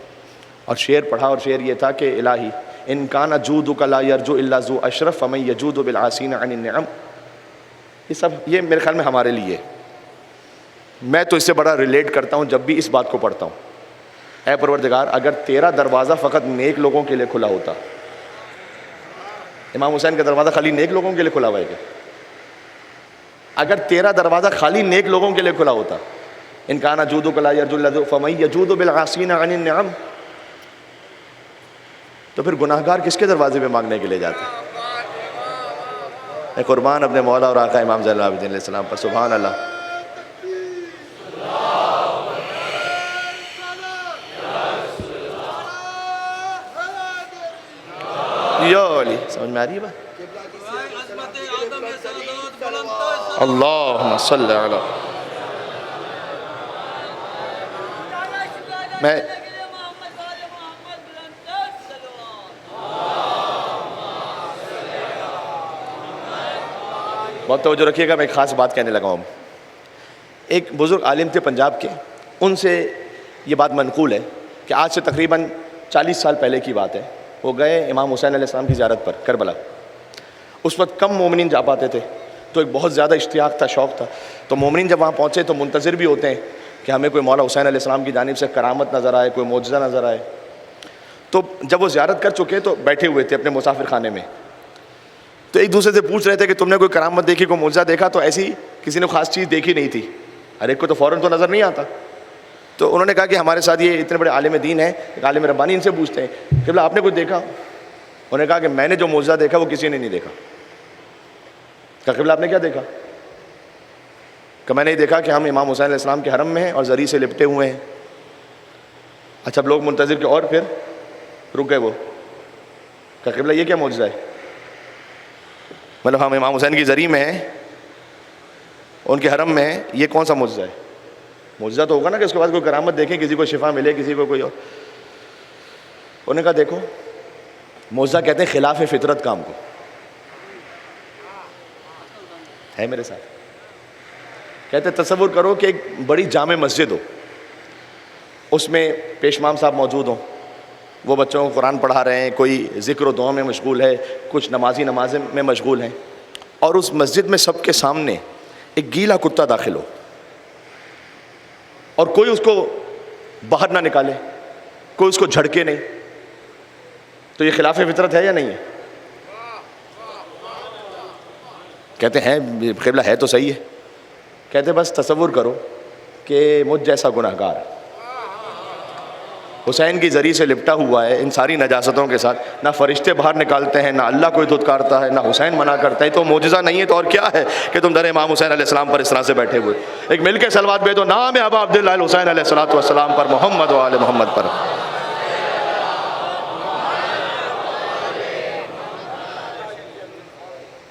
اور شعر یہ تھا کہ الہی ان کان جودک لا یرجو الا ذو اشرف فمن یجود بالعاصین عن النعم۔ یہ میرے خیال میں ہمارے لیے، میں تو اس سے بڑا ریلیٹ کرتا ہوں جب بھی اس بات کو پڑھتا ہوں۔ اے پروردگار اگر تیرا دروازہ فقط نیک لوگوں کے لیے کھلا ہوتا، امام حسین کا دروازہ خالی نیک لوگوں کے لیے کھلا ہوا ہے کیا؟ اگر تیرا دروازہ خالی نیک لوگوں کے لیے کھلا ہوتا، ان کان جودک لا یرجو الا ذو فمن یجود بالعاصین عن النعم، تو پھر گناہگار کس کے دروازے پہ مانگنے کے لیے جاتے؟ اے قربان اپنے مولا اور آقا امام زین العابدین علیہ السلام پر، سبحان اللہ۔ یا علی، سمجھ میں آ رہی ہے بات؟ اللہم صلی علی، میں بہت توجہ رکھیے گا، میں ایک خاص بات کہنے لگا ہوں۔ ایک بزرگ عالم تھے پنجاب کے، ان سے یہ بات منقول ہے کہ آج سے تقریباً 40 سال پہلے کی بات ہے، وہ گئے امام حسین علیہ السلام کی زیارت پر کربلا۔ اس وقت کم مومنین جا پاتے تھے، تو ایک بہت زیادہ اشتیاق تھا، شوق تھا، تو مومنین جب وہاں پہنچے تو منتظر بھی ہوتے ہیں کہ ہمیں کوئی مولا حسین علیہ السلام کی جانب سے کرامت نظر آئے، کوئی معجزہ نظر آئے۔ تو جب وہ زیارت کر چکے تو بیٹھے ہوئے تھے اپنے مسافر خانے میں، تو ایک دوسرے سے پوچھ رہے تھے کہ تم نے کوئی کرامت دیکھی، کوئی معجزہ دیکھا؟ تو ایسی کسی نے خاص چیز دیکھی نہیں تھی، ہر ایک کو تو فوراً تو نظر نہیں آتا۔ تو انہوں نے کہا کہ ہمارے ساتھ یہ اتنے بڑے عالم دین ہیں، ایک عالم ربانی، ان سے پوچھتے ہیں کہ آپ نے کچھ دیکھا؟ انہوں نے کہا کہ میں نے جو معجزہ دیکھا وہ کسی نے نہیں دیکھا۔ کہا قبلہ آپ نے کیا دیکھا؟ کہ میں نے دیکھا کہ ہم امام حسین علیہ السلام کے حرم میں ہیں اور زری سے لپٹے ہوئے ہیں۔ اچھا، اب لوگ منتظر کے اور پھر رک گئے وہ۔ کہا قبلہ یہ کیا معجزہ ہے؟ مطلب ہم امام حسین کی زری میں ہیں، ان کے حرم میں ہیں، یہ کون سا معجزہ ہے؟ معجزہ تو ہوگا نا کہ اس کے بعد کوئی کرامت دیکھیں، کسی کو شفا ملے، کسی کو کوئی اور۔ انہوں نے کہا دیکھو، معجزہ کہتے ہیں خلاف فطرت کام کو۔ ہے میرے ساتھ؟ کہتے تصور کرو کہ ایک بڑی جامع مسجد ہو، اس میں پیشمام صاحب موجود ہوں، وہ بچوں کو قرآن پڑھا رہے ہیں، کوئی ذکر و دعا میں مشغول ہے، کچھ نمازی نمازیں میں مشغول ہیں، اور اس مسجد میں سب کے سامنے ایک گیلا کتا داخل ہو اور کوئی اس کو باہر نہ نکالے، کوئی اس کو جھڑکے نہیں، تو یہ خلاف فطرت ہے یا نہیں ہے؟ کہتے ہیں قبلہ ہے تو صحیح ہے. کہتے بس تصور کرو کہ مجھ جیسا گناہ گار حسین کی ذریعے سے لپٹا ہوا ہے ان ساری نجاستوں کے ساتھ، نہ فرشتے باہر نکالتے ہیں، نہ اللہ کوئی دھتکارتا ہے، نہ حسین منع کرتا ہے، تو معجزہ نہیں ہے تو اور کیا ہے کہ تم در امام حسین علیہ السلام پر اس طرح سے بیٹھے ہوئے. ایک مل کے صلوات بھیجو، نام ابا عبداللہ الحسین علیہ السلام پر، محمد و آل محمد پر.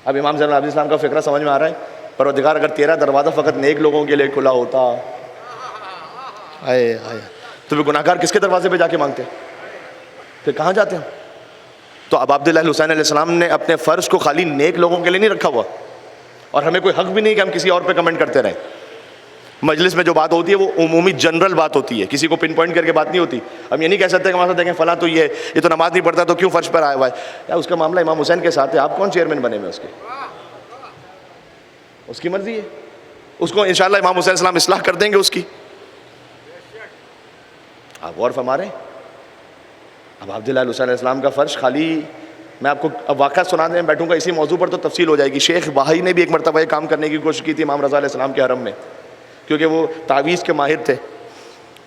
اب امام زین العابدین السلام کا فکرہ سمجھ میں آ رہا ہے؟ پروردگار اگر تیرا دروازہ فقط نیک لوگوں کے لیے کھلا ہوتا، آئے آئے، تو پھر گناہگار کس کے دروازے پہ جا کے مانگتے؟ پھر کہاں جاتے ہیں؟ تو اب عبداللہ الحسین علیہ السلام نے اپنے فرض کو خالی نیک لوگوں کے لیے نہیں رکھا ہوا، اور ہمیں کوئی حق بھی نہیں کہ ہم کسی اور پہ کمنٹ کرتے رہیں. مجلس میں جو بات ہوتی ہے وہ عمومی جنرل بات ہوتی ہے، کسی کو پن پوائنٹ کر کے بات نہیں ہوتی. ہم یہ نہیں کہہ سکتے کہ ہمارے دیکھیں فلاں تو یہ تو نماز نہیں پڑھتا تو کیوں فرش پر آیا ہوا ہے. یا اس کا معاملہ امام حسین کے ساتھ ہے، آپ کون چیئرمین بنے ہوئے اس کی مرضی ہے، اس کو انشاءاللہ امام حسین السلام اصلاح کر دیں گے اس کی. آپ غور فرما رہے ہیں؟ اب عبداللہ الحسین علیہ السلام کا فرش خالی، میں آپ کو اب واقعہ سنانے بیٹھوں گا اسی موضوع پر تو تفصیل ہو جائے گی. شیخ باہی نے بھی ایک مرتبہ یہ کام کرنے کی کوشش کی تھی امام رضا علیہ السلام کے حرم میں، کیونکہ وہ تعویذ کے ماہر تھے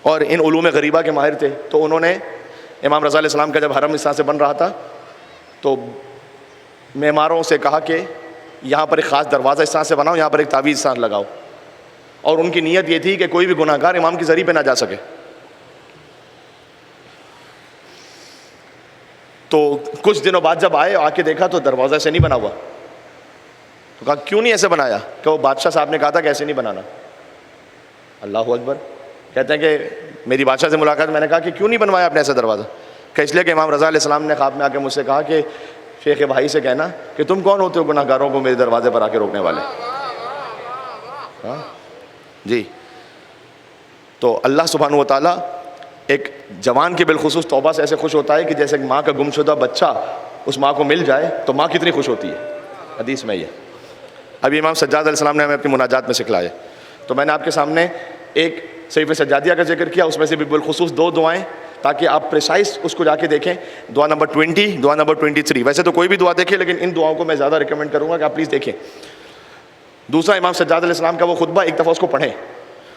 اور ان علوم غریبہ کے ماہر تھے. تو انہوں نے امام رضا علیہ السلام کا جب حرم اس طرح سے بن رہا تھا تو معماروں سے کہا کہ یہاں پر ایک خاص دروازہ اس طرح سے بناؤ، یہاں پر ایک تعویذ سان لگاؤ. اور ان کی نیت یہ تھی کہ کوئی بھی گناہ گار امام کی ذریعے پہ نہ جا سکے. تو کچھ دنوں بعد جب آئے، آ کے دیکھا تو دروازہ ایسے نہیں بنا ہوا. تو کہا کیوں نہیں ایسے بنایا؟ کہ وہ بادشاہ صاحب نے کہا تھا کہ ایسے نہیں بنانا. اللہ اکبر. کہتے ہیں کہ میری بادشاہ سے ملاقات، میں نے کہا کہ کیوں نہیں بنوایا آپ نے ایسا دروازہ؟ کہ اس لیے کہ امام رضا علیہ السلام نے خواب میں آ کے مجھ سے کہا کہ شیخ بھائی سے کہنا کہ تم کون ہوتے ہو گناہ گاروں کو میرے دروازے پر آ کے روکنے والے. ہاں جی. تو اللہ سبحانہ و تعالیٰ ایک جوان کے بالخصوص توبہ سے ایسے خوش ہوتا ہے کہ جیسے ماں کا گمشدہ بچہ اس ماں کو مل جائے تو ماں کتنی خوش ہوتی ہے. حدیث میں یہ ابھی امام سجاد علیہ السلام نے ہمیں اپنی مناجات میں سکھلایا. تو میں نے آپ کے سامنے ایک صحیفہ سجادیہ کا ذکر کیا، اس میں سے بھی بالخصوص 2 دعائیں تاکہ آپ پریسائز اس کو جا کے دیکھیں. دعا نمبر 20، دعا نمبر 23. ویسے تو کوئی بھی دعا دیکھیں لیکن ان دعاؤں کو میں زیادہ ریکمینڈ کروں گا کہ آپ پلیز دیکھیں. دوسرا امام سجاد علیہ السلام کا وہ خطبہ، ایک دفعہ اس کو پڑھیں.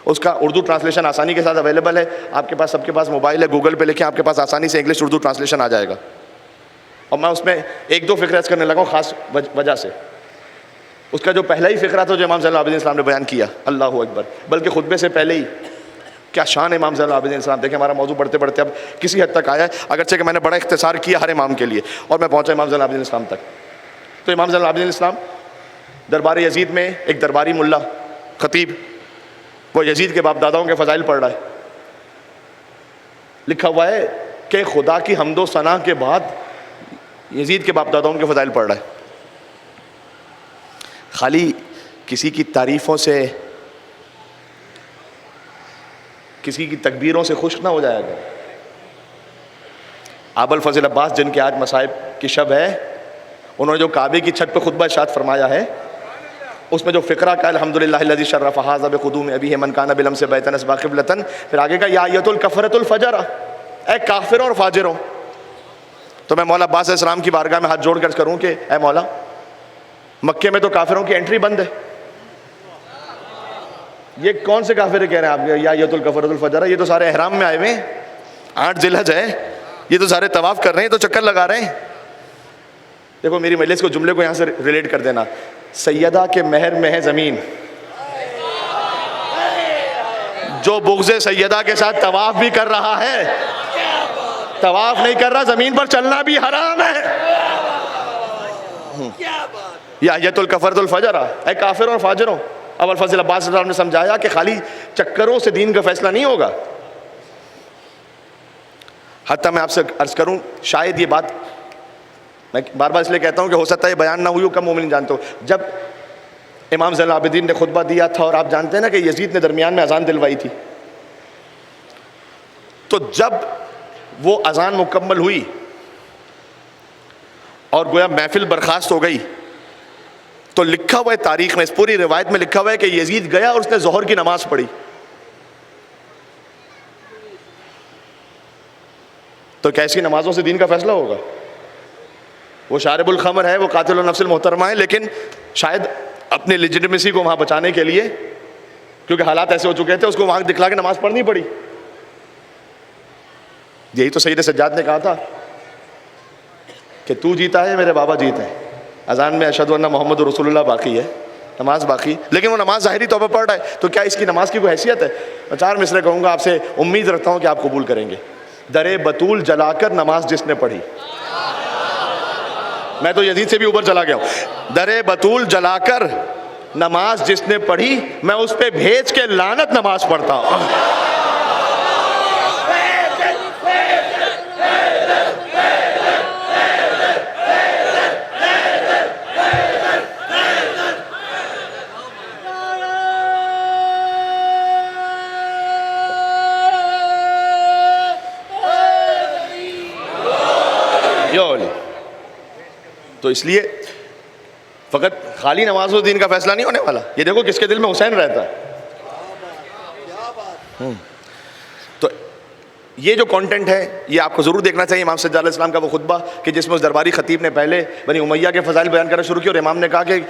اس کا اردو ٹرانسلیشن آسانی کے ساتھ اویلیبل ہے آپ کے پاس، سب کے پاس موبائل ہے، گوگل پہ لکھیں، آپ کے پاس آسانی سے انگلش اردو ٹرانسلیشن آ جائے گا. اور میں اس میں 1-2 فقرے عرض کرنے لگا ہوں خاص وجہ سے. اس کا جو پہلا ہی فقرہ تھا جو امام زین العابدین السلام نے بیان کیا، اللہ اکبر، بلکہ خطبے سے پہلے ہی کیا شان امام زین العابدین السلام. دیکھیں ہمارا موضوع بڑھتے بڑھتے اب کسی حد تک آیا ہے، اگرچہ کہ میں نے بڑا اختصار کیا ہر امام کے لیے اور میں پہنچا امام زین العابدین السلام تک. تو امام زین العابدین السلام دربار یزید میں ایک درباری ملا خطیب، وہ یزید کے باپ داداؤں کے فضائل پڑھ رہا ہے. لکھا ہوا ہے کہ خدا کی حمد و ثنا کے بعد یزید کے باپ داداؤں کے فضائل پڑھ رہا ہے. خالی کسی کی تعریفوں سے، کسی کی تکبیروں سے خوش نہ ہو جائے گا. ابو الفضل عباس جن کے آج مصائب کی شب ہے، انہوں نے جو کعبے کی چھت پہ خطبہ ارشاد فرمایا ہے، اس میں جو فقرہ کا الحمدللہ الذی شرف ھذا بقدوم ابیہ من کان بلمس بیتا نصب قبلۃ، پھر آگے کا یا ایۃ الکفرۃ الفجر، اے کافروں اور فاجروں. تو میں مولا عباس علیہ السلام کی بارگاہ میں ہاتھ جوڑ کر کروں کہ اے مولا، مکے میں تو کافروں کی انٹری بند ہے، یہ کون سے کافر کہہ رہے ہیں آپ یا ایۃ الکفرۃ الفجر؟ یہ تو سارے احرام میں آئے ہوئے ہیں، 8 ذی الحج ہے، یہ تو سارے طواف کر رہے ہیں، تو چکر لگا رہے ہیں. دیکھو میری مجلس کو جملے کو یہاں سے ریلیٹ کر دینا. سیدہ کے مہر میں ہے زمین، جو بغض سیدہ کے ساتھ طواف بھی کر رہا ہے، طواف نہیں کر رہا، زمین پر چلنا بھی حرام ہے. یا ایۃ الکفرۃ الفجر، اے کافروں اور فاجروں. ابو الفضل عباس صاحب نے سمجھایا کہ خالی چکروں سے دین کا فیصلہ نہیں ہوگا. حتیٰ میں آپ سے عرض کروں، شاید یہ بات میں بار بار اس لیے کہتا ہوں کہ ہو سکتا ہے یہ بیان نہ ہوئی ہو، کم مومن جانتے ہو. جب امام زین العابدین نے خطبہ دیا تھا، اور آپ جانتے ہیں نا کہ یزید نے درمیان میں اذان دلوائی تھی. تو جب وہ اذان مکمل ہوئی اور گویا محفل برخاست ہو گئی، تو لکھا ہوا ہے تاریخ میں، اس پوری روایت میں لکھا ہوا ہے کہ یزید گیا اور اس نے ظہر کی نماز پڑھی. تو کیسی نمازوں سے دین کا فیصلہ ہوگا؟ وہ شارب الخمر ہے، وہ قاتل النفس المحترمہ ہے، لیکن شاید اپنی لیجٹمیسی کو وہاں بچانے کے لیے، کیونکہ حالات ایسے ہو چکے تھے، اس کو وہاں دکھلا کے نماز پڑھنی پڑی. یہی تو سید سجاد نے کہا تھا کہ تو جیتا ہے، میرے بابا جیتے ہیں. اذان میں اشہد ان محمد رسول اللہ باقی ہے، نماز باقی، لیکن وہ نماز ظاہری طور پر پڑھ رہا ہے، تو کیا اس کی نماز کی کوئی حیثیت ہے؟ میں 4 مصرے کہوں گا، آپ سے امید رکھتا ہوں کہ آپ قبول کریں گے. در بطول جلا کر نماز جس نے پڑھی، میں تو یزید سے بھی اوپر چلا گیا ہوں. در بطول جلا کر نماز جس نے پڑھی، میں اس پہ بھیج کے لعنت نماز پڑھتا ہوں. تو اس لیے فقط خالی نماز و دین کا فیصلہ نہیں ہونے والا. یہ دیکھو کس کے دل میں حسین رہتا ہے. تو یہ جو کانٹینٹ ہے یہ آپ کو ضرور دیکھنا چاہیے. امام سجاد علیہ السلام کا وہ خطبہ کہ جس میں اس درباری خطیب نے پہلے بنی امیہ کے فضائل بیان کرنا شروع کیا، اور امام نے کہا کہ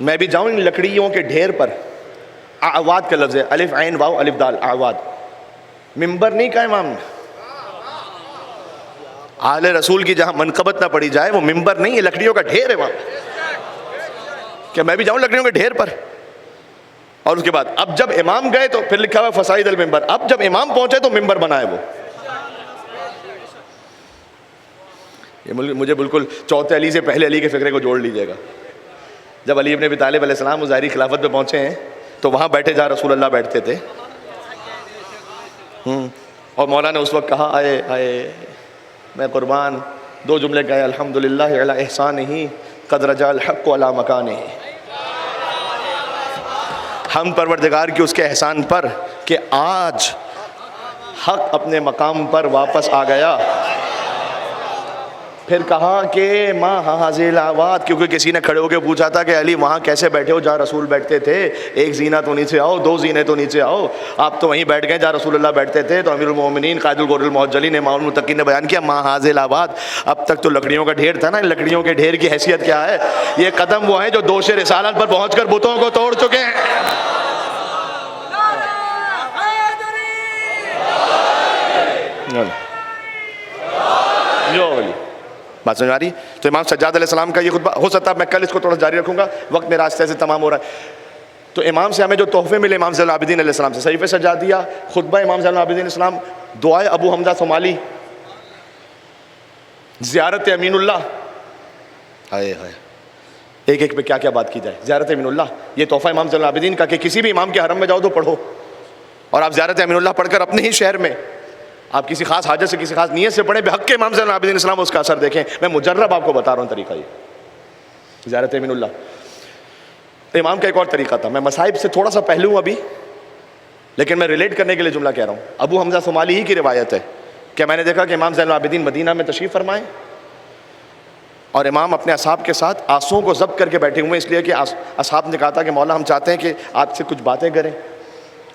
میں بھی جاؤں ان لکڑیوں کے ڈھیر پر. اعواد کا لفظ ہے، الف عین واو الف دال، اعواد. ممبر نہیں کہا امام نے. آل رسول کی جہاں منقبت نہ پڑی جائے وہ ممبر نہیں ہے، لکڑیوں کا ڈھیر ہے وہاں. کہ میں بھی جاؤں لکڑیوں کے ڈھیر پر. اور اس کے بعد اب جب امام گئے تو پھر لکھا ہوا فصائد الممبر، اب جب امام پہنچے تو ممبر بنائے وہ. یہ مجھے بالکل چوتھے علی سے پہلے علی کے فکرے کو جوڑ لیجئے گا. جب علی ابن ابی طالب علیہ السلام ظاہری خلافت پہ پہنچے ہیں تو وہاں بیٹھے جہاں رسول اللہ بیٹھتے تھے. اور مولا نے اس وقت کہا آئے آئے میں قربان 2 جملے کہے، الحمدللہ علی احسانہ قد رجع الحق علی مکانہ. ہم پروردگار کی اس کے احسان پر کہ آج حق اپنے مقام پر واپس آ گیا. پھر کہا کہ ماں حاضل آواد، کیونکہ کسی نے کھڑے ہو کے پوچھا تھا کہ علی وہاں کیسے بیٹھے ہو جہاں رسول بیٹھتے تھے؟ ایک زینہ تو نیچے آؤ، 2 زینے تو نیچے آؤ. آپ تو وہیں بیٹھ گئے جہاں رسول اللہ بیٹھتے تھے. تو امیر المومنین قائد الغر المحجلین امام المتقین نے بیان کیا ماں حاضل آباد. اب تک تو لکڑیوں کا ڈھیر تھا نا، ان لکڑیوں کے ڈھیر کی حیثیت کیا ہے؟ یہ قدم وہ ہیں جو دوش رسالت پر پہنچ کر بتوں کو توڑ چکے ہیں. بات سمجھ آ رہی؟ تو امام سجاد علیہ السلام کا یہ خطبہ ہو سکتا ہے میں کل اس کو تھوڑا جاری رکھوں گا، وقت میرا راستے سے تمام ہو رہا ہے. تو امام سے ہمیں جو تحفے ملے امام زین العابدین علیہ السلام سے، صحیفہ سجادیہ، خطبہ امام زین العابدین علیہ السلام، دعائے ابو حمزہ صومالی، زیارت امین اللہ. ہائے ہائے ایک ایک پہ کیا کیا بات کی جائے. زیارت امین اللہ یہ تحفہ امام زین العابدین کا کہ کسی بھی امام کے حرم میں جاؤ تو پڑھو، اور آپ زیارت امین اللہ پڑھ کر اپنے ہی شہر میں آپ کسی خاص حاجت سے کسی خاص نیت سے پڑھیں، بحق کے امام زین العابدین السلام اس کا اثر دیکھیں. میں مجرب آپ کو بتا رہا ہوں طریقہ یہ زیارت امین اللہ. امام کا ایک اور طریقہ تھا، میں مصائب سے تھوڑا سا پہلو ہوں ابھی، لیکن میں ریلیٹ کرنے کے لیے جملہ کہہ رہا ہوں. ابو حمزہ صومالی ہی کی روایت ہے کہ میں نے دیکھا کہ امام زین العابدین مدینہ میں تشریف فرمائے اور امام اپنے اصحاب کے ساتھ آنسوؤں کو ضبط کر کے بیٹھے ہوئے، اس لیے کہ اصحاب نے کہا تھا کہ مولا ہم چاہتے ہیں کہ آپ سے کچھ باتیں کریں.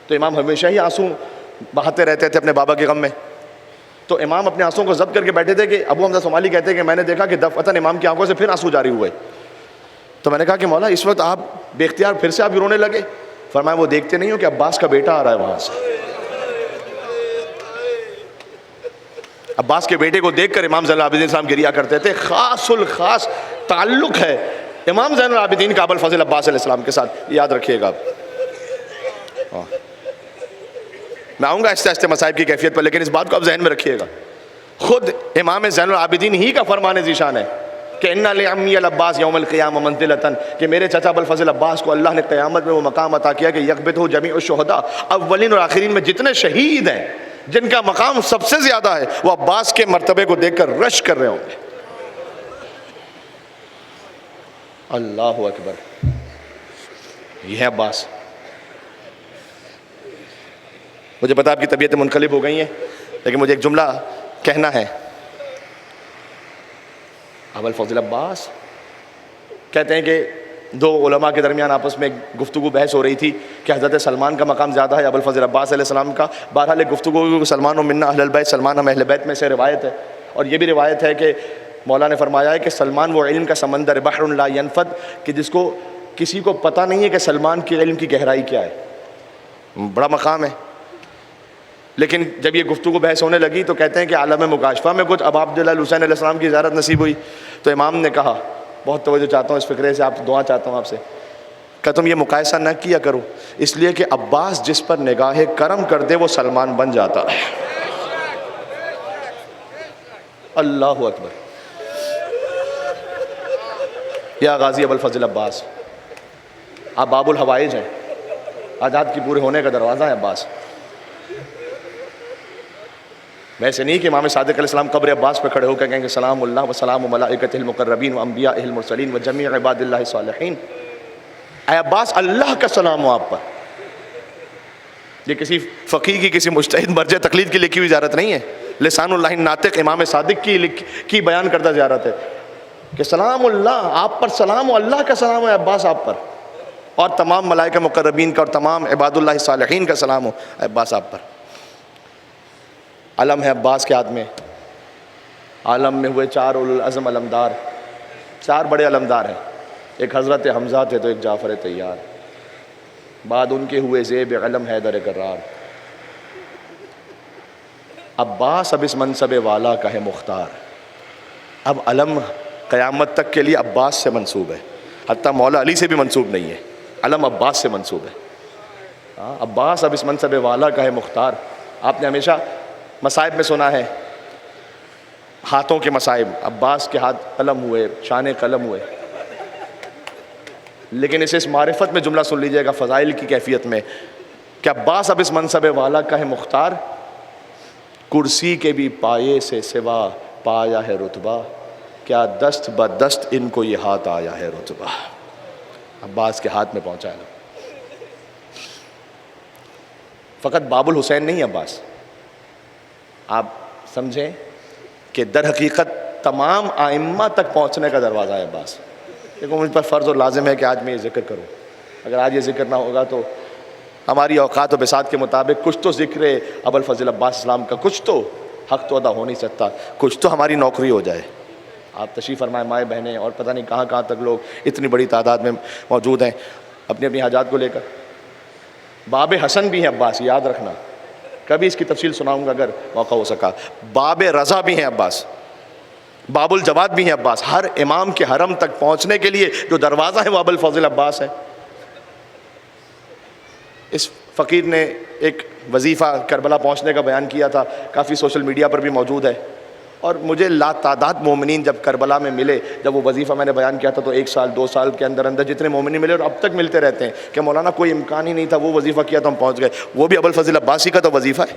تو امام ہمیشہ ہی آنسو بہاتے رہتے تھے اپنے بابا کے غم میں. تو امام اپنے آنسوؤں کو ضبط کر کے بیٹھے تھے کہ ابو حمزہ صومالی کہتے ہیں کہ میں نے دیکھا کہ دفعتاً امام کی آنکھوں سے پھر آنسو جاری ہوئے. تو میں نے کہا کہ مولا اس وقت آپ بے اختیار پھر سے آپ رونے لگے؟ فرمایا وہ دیکھتے نہیں ہو کہ عباس کا بیٹا آ رہا ہے وہاں سے. عباس کے بیٹے کو دیکھ کر امام زین العابدین السلام گریا کرتے تھے. خاص الخاص تعلق ہے امام زین العابدین کا ابوالفضل عباس علیہ السلام کے ساتھ، یاد رکھیے گا آپ. میں آؤں گا آہستہ آہستہ مصائب کی کیفیت پر، لیکن اس بات کو آپ ذہن میں رکھیے گا. خود امام زین العابدین ہی کا فرمان ذیشان ہے کہ اِنَّ لِعَمِّيَ العباس یوم القیامہ منزلۃ، کہ میرے چچا ابوالفضل عباس کو اللہ نے قیامت میں وہ مقام عطا کیا کہ یکبتہ جمیع الشہداء، اولین اور آخرین میں جتنے شہید ہیں جن کا مقام سب سے زیادہ ہے وہ عباس کے مرتبے کو دیکھ کر رش کر رہے ہوں گے. اللہ اکبر. یہ ہے عباس. مجھے پتا آپ کی طبیعتیں منقلب ہو گئی ہیں، لیکن مجھے ایک جملہ کہنا ہے. ابو الفضل عباس کہتے ہیں کہ دو علماء کے درمیان آپس میں گفتگو بحث ہو رہی تھی کہ حضرت سلمان کا مقام زیادہ ہے ابو الفضل عباس علیہ السلام کا. بہرحال ایک گفتگو سلمان و منا اہل البیت، سلمان ہم اہل بیت میں سے روایت ہے. اور یہ بھی روایت ہے کہ مولا نے فرمایا ہے کہ سلمان وہ علم کا سمندر بحر لا ینفد، کہ جس کو کسی کو پتہ نہیں ہے کہ سلمان کی علم کی گہرائی کیا ہے. بڑا مقام ہے. لیکن جب یہ گفتگو بحث ہونے لگی تو کہتے ہیں کہ عالم مکاشفہ میں کچھ اب عبداللہ حسین علیہ السلام کی زیارت نصیب ہوئی تو امام نے کہا، بہت توجہ چاہتا ہوں اس فکرے سے، آپ دعا چاہتا ہوں آپ سے، کہ تم یہ مقایسہ نہ کیا کرو، اس لیے کہ عباس جس پر نگاہ کرم کر دے وہ سلمان بن جاتا ہے. اللہ اکبر. یا غازی ابو الفضل عباس، آپ باب الحوائج ہیں، حاجات کی پورے ہونے کا دروازہ ہے عباس. ویسے نہیں کہ امام صادق علیہ السلام قبر عباس پہ کھڑے ہو کے کہیں گے سلام اللہ و سلام ملائکۃ المقربین و انبیاء المرسلین و جمیع عباد اللہ الصالحین. اے عباس اللہ کا سلام ہو آپ پر. یہ کسی فقیہ کی، کسی مجتہد مرجع تقلید کی لکھی ہوئی زیارت نہیں ہے، لسان اللہ ناطق امام صادق کی بیان کردہ زیارت ہے کہ سلام اللہ آپ پر، سلام و اللہ کا سلام ہے عباس آپ پر، اور تمام ملائکہ مقربین کا اور تمام عباد اللہ الصالحین کا سلام ہو عباس آپ پر. علم ہے عباس کے ہاتھ میں. عالم میں ہوئے 4 اولو العزم علمدار، 4 بڑے علمدار ہیں. ایک حضرت حمزہ تھے تو ایک جعفر طیار، بعد ان کے ہوئے زیب علم حیدر کرار. عباس اب اس منصب والا کا ہے مختار. اب علم قیامت تک کے لیے عباس سے منسوب ہے، حتیٰ مولا علی سے بھی منسوب نہیں ہے، علم عباس سے منسوب ہے. عباس اب اس منصب والا کا ہے مختار. آپ نے ہمیشہ مصائب میں سنا ہے ہاتھوں کے مصائب، عباس کے ہاتھ قلم ہوئے، شان قلم ہوئے. لیکن اس معرفت میں جملہ سن لیجئے گا فضائل کی کیفیت میں کہ عباس اب اس منصب والا کا ہے مختار، کرسی کے بھی پائے سے سوا پایا ہے رتبہ، کیا دست بدست ان کو یہ ہاتھ آیا ہے رتبہ. عباس کے ہاتھ میں پہنچا ہے. فقط باب الحسین نہیں عباس، آپ سمجھیں کہ در حقیقت تمام ائمہ تک پہنچنے کا دروازہ ہے عباس. دیکھو مجھ پر فرض اور لازم ہے کہ آج میں یہ ذکر کروں. اگر آج یہ ذکر نہ ہوگا تو ہماری اوقات و بساط کے مطابق کچھ تو ذکر ابو الفضل عباس اسلام کا، کچھ تو حق تو ادا ہو نہیں سکتا، کچھ تو ہماری نوکری ہو جائے. آپ تشریف فرمائیں مائیں بہنیں اور پتہ نہیں کہاں کہاں تک لوگ اتنی بڑی تعداد میں موجود ہیں اپنی اپنی حاجات کو لے کر. باب حسن بھی ہیں عباس، یاد رکھنا، کبھی اس کی تفصیل سناؤں گا اگر موقع ہو سکا. باب رضا بھی ہیں عباس، باب الجواد بھی ہیں عباس. ہر امام کے حرم تک پہنچنے کے لیے جو دروازہ ہے وہ ابو الفضل عباس ہے. اس فقیر نے ایک وظیفہ کربلا پہنچنے کا بیان کیا تھا، کافی سوشل میڈیا پر بھی موجود ہے. اور مجھے لا تعداد مومنین جب کربلا میں ملے، جب وہ وظیفہ میں نے بیان کیا تھا تو 1 سال 2 سال کے اندر اندر جتنے مومنین ملے اور اب تک ملتے رہتے ہیں کہ مولانا کوئی امکان ہی نہیں تھا، وہ وظیفہ کیا تو ہم پہنچ گئے. وہ بھی ابو الفضل عباسی کا تو وظیفہ ہے.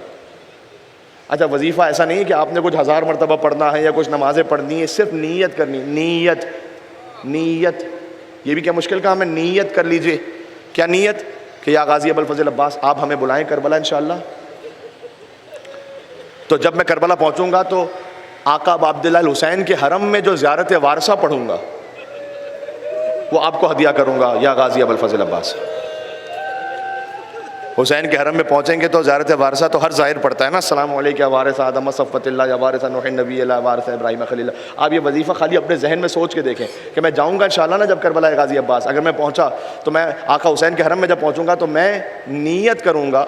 اچھا وظیفہ ایسا نہیں ہے کہ آپ نے کچھ 1000 مرتبہ پڑھنا ہے یا کچھ نمازیں پڑھنی ہے، صرف نیت کرنی. نیت یہ بھی کیا مشکل کام ہے. نیت کر لیجئے. کیا نیت؟ کہ یا غازی ابو الفضل عباس آپ ہمیں بلائیں کربلا انشاءاللہ. تو جب میں کربلا پہنچوں گا تو آقا ابو عبداللہ الحسین کے حرم میں جو زیارت وارثہ پڑھوں گا وہ آپ کو ہدیہ کروں گا یا غازی ابو الفضل عباس. حسین کے حرم میں پہنچیں گے تو زیارت وارثہ تو ہر ظاہر پڑھتا ہے نا، السلام علیکم یا وارث آدم صفوت اللہ یا وارث نوح نبی اللہ وارث ابراہیم خلیل اللہ. آپ یہ وظیفہ خالی اپنے ذہن میں سوچ کے دیکھیں کہ میں جاؤں گا انشاءاللہ نا جب کربلا غازی عباس، اگر میں پہنچا تو میں آقا حسین کے حرم میں جب پہنچوں گا تو میں نیت کروں گا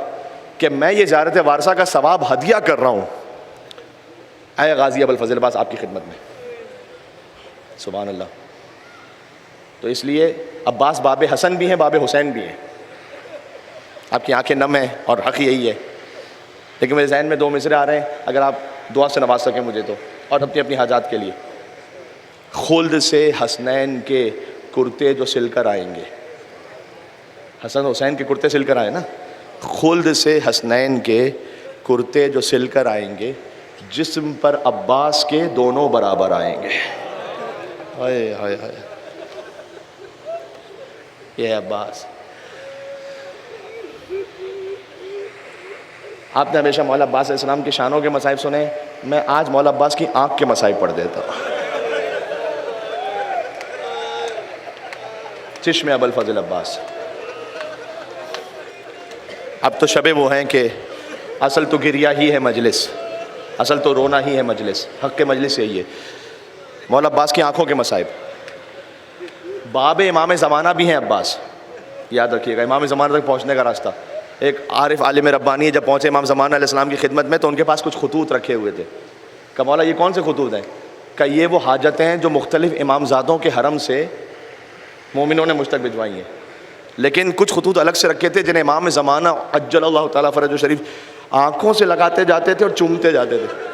کہ میں یہ زیارت وارثہ کا ثواب ہدیہ کر رہا ہوں اے غازی ابو الفضل عباس آپ کی خدمت میں. سبحان اللہ. تو اس لیے عباس باب حسن بھی ہیں، باب حسین بھی ہیں. آپ کی آنکھیں نم ہیں اور حق یہی ہے. لیکن میرے ذہن میں 2 مصرے آ رہے ہیں، اگر آپ دعا سے نواز سکیں مجھے تو، اور اپنی اپنی حاجات کے لیے. خلد سے حسنین کے کرتے جو سل کر آئیں گے. حسن حسین کے کرتے سل کر آئے نا. خلد سے حسنین کے کرتے جو سل کر آئیں گے، جسم پر عباس کے دونوں برابر آئیں گے. ہائے ہائے ہائے. یہ عباس آپ نے ہمیشہ مولا عباس علیہ السلام کے شانوں کے مصائب سنے، میں آج مولا عباس کی آنکھ کے مصائب پڑھ دیتا ہوں۔ چشم ابو الفضل عباس۔ اب تو شبے وہ ہیں کہ اصل تو گریا ہی ہے مجلس، اصل تو رونا ہی ہے مجلس، حق کے مجلس یہی ہے۔ مولا عباس کی آنکھوں کے مصائب۔ باب امام زمانہ بھی ہیں عباس، یاد رکھیے گا، امام زمانہ تک پہنچنے کا راستہ۔ ایک عارف عالم ربانی جب پہنچے امام زمانہ علیہ السلام کی خدمت میں تو ان کے پاس کچھ خطوط رکھے ہوئے تھے۔ کہ مولا یہ کون سے خطوط ہیں؟ کہ یہ وہ حاجتیں ہیں جو مختلف امامزادوں کے حرم سے مومنوں نے مجھ تک بھجوائی ہیں، لیکن کچھ خطوط الگ سے رکھے تھے جنہیں امام زمانہ عجل اللہ تعالیٰ فرجہ شریف آنکھوں سے لگاتے جاتے تھے اور چومتے جاتے تھے۔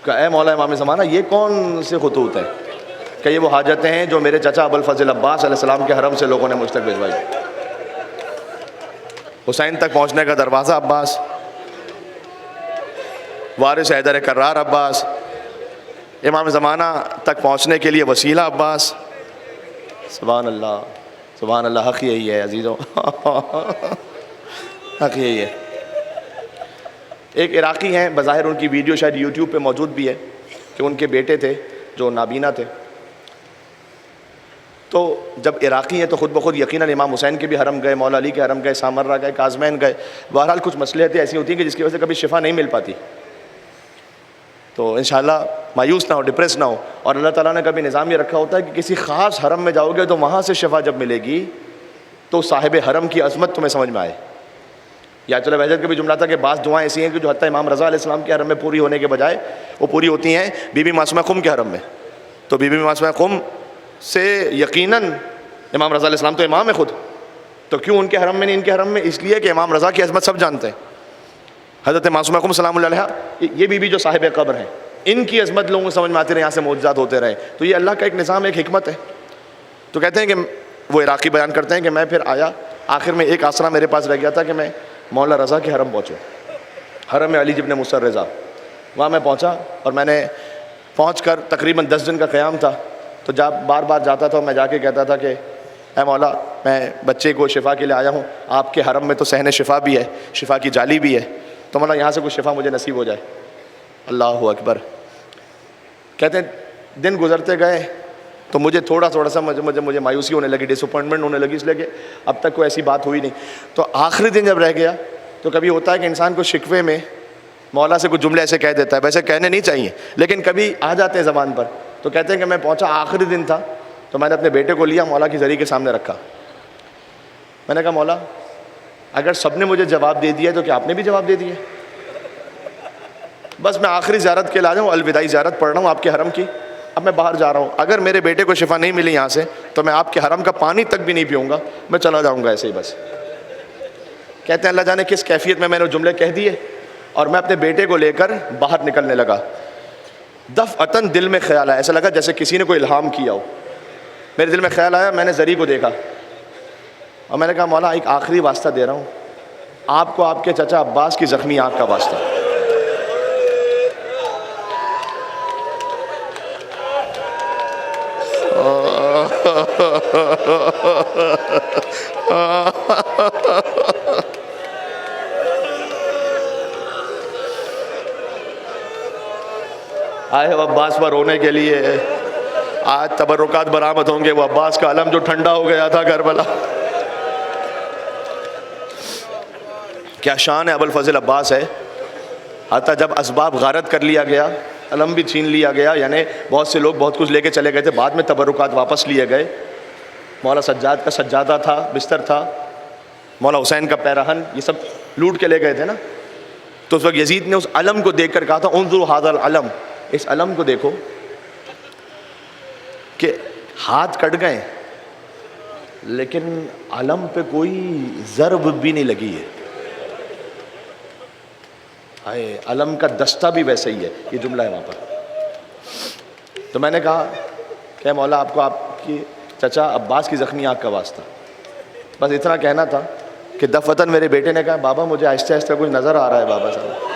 کہ اے مولا امام زمانہ یہ کون سے خطوط ہیں؟ کہ یہ وہ حاجتیں ہیں جو میرے چچا ابو الفضل عباس علیہ السلام کے حرم سے لوگوں نے مجھ تک بھجوائی۔ حسین تک پہنچنے کا دروازہ عباس، وارث حیدر کرار عباس، امام زمانہ تک پہنچنے کے لیے وسیلہ عباس۔ سبحان اللہ سبحان اللہ، حق یہی ہے عزیزوں، حق یہی ہے۔ ایک عراقی ہیں، بظاہر ان کی ویڈیو شاید یوٹیوب پہ موجود بھی ہے، کہ ان کے بیٹے تھے جو نابینا تھے، تو جب عراقی ہیں تو خود بخود یقیناً امام حسین کے بھی حرم گئے، مولا علی کے حرم گئے، سامرہ گئے، کاظمین گئے، بہرحال کچھ مصلحتیں ایسی ہوتی ہیں کہ جس کی وجہ سے کبھی شفا نہیں مل پاتی۔ تو انشاءاللہ مایوس نہ ہو، ڈپریس نہ ہو، اور اللہ تعالیٰ نے کبھی نظام یہ رکھا ہوتا ہے کہ کسی خاص حرم میں جاؤ گے تو وہاں سے شفا جب ملے گی تو صاحب حرم کی عظمت تمہیں سمجھ میں آئے۔ یا چلو بہجت کا بھی جملہ تھا کہ بعض دعائیں ایسی ہیں کہ جو حتیٰ امام رضا علیہ السلام کے حرم میں پوری ہونے کے بجائے وہ پوری ہوتی ہیں بی بی معصومہ قم کے حرم میں۔ تو بی بی معصومہ قم سے یقیناً امام رضا علیہ السلام تو امام ہے خود، تو کیوں ان کے حرم میں نہیں ان کے حرم میں؟ اس لیے کہ امام رضا کی عظمت سب جانتے ہیں۔ حضرت معصومہ قم سلام اللہ علیہا، یہ بی بی جو صاحب قبر ہیں، ان کی عظمت لوگوں کو سمجھ میں آتی رہے، یہاں سے معجزات ہوتے رہے، تو یہ اللہ کا ایک نظام، ایک حکمت ہے۔ تو کہتے ہیں کہ وہ عراقی بیان کرتے ہیں کہ میں پھر آیا، آخر میں ایک آسرا میرے پاس رہ گیا تھا کہ میں مولا رضا کے حرم پہنچوں، حرم علی ابن موسیٰ رضا۔ وہاں میں پہنچا اور میں نے پہنچ کر تقریباً 10 دن کا قیام تھا، تو جب بار بار جاتا تھا میں جا کے کہتا تھا کہ اے مولا میں بچے کو شفا کے لیے آیا ہوں، آپ کے حرم میں تو صحن شفا بھی ہے، شفا کی جالی بھی ہے، تو مولا یہاں سے کچھ شفا مجھے نصیب ہو جائے۔ اللہ اکبر۔ کہتے ہیں دن گزرتے گئے تو مجھے تھوڑا سا مجھے مایوسی ہونے لگی، ڈس اپوائنٹمنٹ ہونے لگی، اس لیے کہ اب تک کوئی ایسی بات ہوئی نہیں۔ تو آخری دن جب رہ گیا تو کبھی ہوتا ہے کہ انسان کو شکوے میں مولا سے کچھ جملے ایسے کہہ دیتا ہے، ویسے کہنے نہیں چاہیے لیکن کبھی آ جاتے ہیں زبان پر۔ تو کہتے ہیں کہ میں پہنچا، آخری دن تھا، تو میں نے اپنے بیٹے کو لیا، مولا کی زری کے سامنے رکھا۔ میں نے کہا مولا اگر سب نے مجھے جواب دے دیا تو کیا آپ نے بھی جواب دے دیا؟ بس میں آخری زیارت کے لیے آ جاؤں، الوداعی زیارت پڑھ رہا ہوں آپ کے حرم کی، اب میں باہر جا رہا ہوں، اگر میرے بیٹے کو شفا نہیں ملی یہاں سے تو میں آپ کے حرم کا پانی تک بھی نہیں پیوں گا، میں چلا جاؤں گا ایسے ہی بس۔ کہتے ہیں اللہ جانے کس کیفیت میں نے جملے کہہ دیے، اور میں اپنے بیٹے کو لے کر باہر نکلنے لگا۔ دفعتاً دل میں خیال آیا، ایسا لگا جیسے کسی نے کوئی الہام کیا ہو۔ میرے دل میں خیال آیا، میں نے زری کو دیکھا اور میں نے کہا مولا ایک آخری واسطہ دے رہا ہوں آپ کو، آپ کے چچا عباس کی زخمی آنکھ کا واسطہ۔ آئے وہ عباس پر رونے کے لیے، آج تبرکات برآمد ہوں گے، وہ عباس کا علم جو ٹھنڈا ہو گیا تھا کربلا۔ کیا شان ہے ابو الفضل عباس ہے، حتیٰ جب اسباب غارت کر لیا گیا، علم بھی چھین لیا گیا، یعنی بہت سے لوگ بہت کچھ لے کے چلے گئے تھے، بعد میں تبرکات واپس لیے گئے، مولا سجاد کا سجادہ تھا، بستر تھا، مولا حسین کا پیراہن، یہ سب لوٹ کے لے گئے تھے نا۔ تو اس وقت یزید نے اس علم کو دیکھ کر کہا تھا انظروا ھذا العلم، اس علم کو دیکھو کہ ہاتھ کٹ گئے لیکن علم پہ کوئی ضرب بھی نہیں لگی ہے، ہائے علم کا دستہ بھی ویسے ہی ہے، یہ جملہ ہے وہاں پر۔ تو میں نے کہا کہ مولا آپ کو آپ کی چچا عباس کی زخمی آنکھ کا واسطہ، بس اتنا کہنا تھا کہ دفعتاً میرے بیٹے نے کہا بابا مجھے آہستہ آہستہ کچھ نظر آ رہا ہے بابا صاحب۔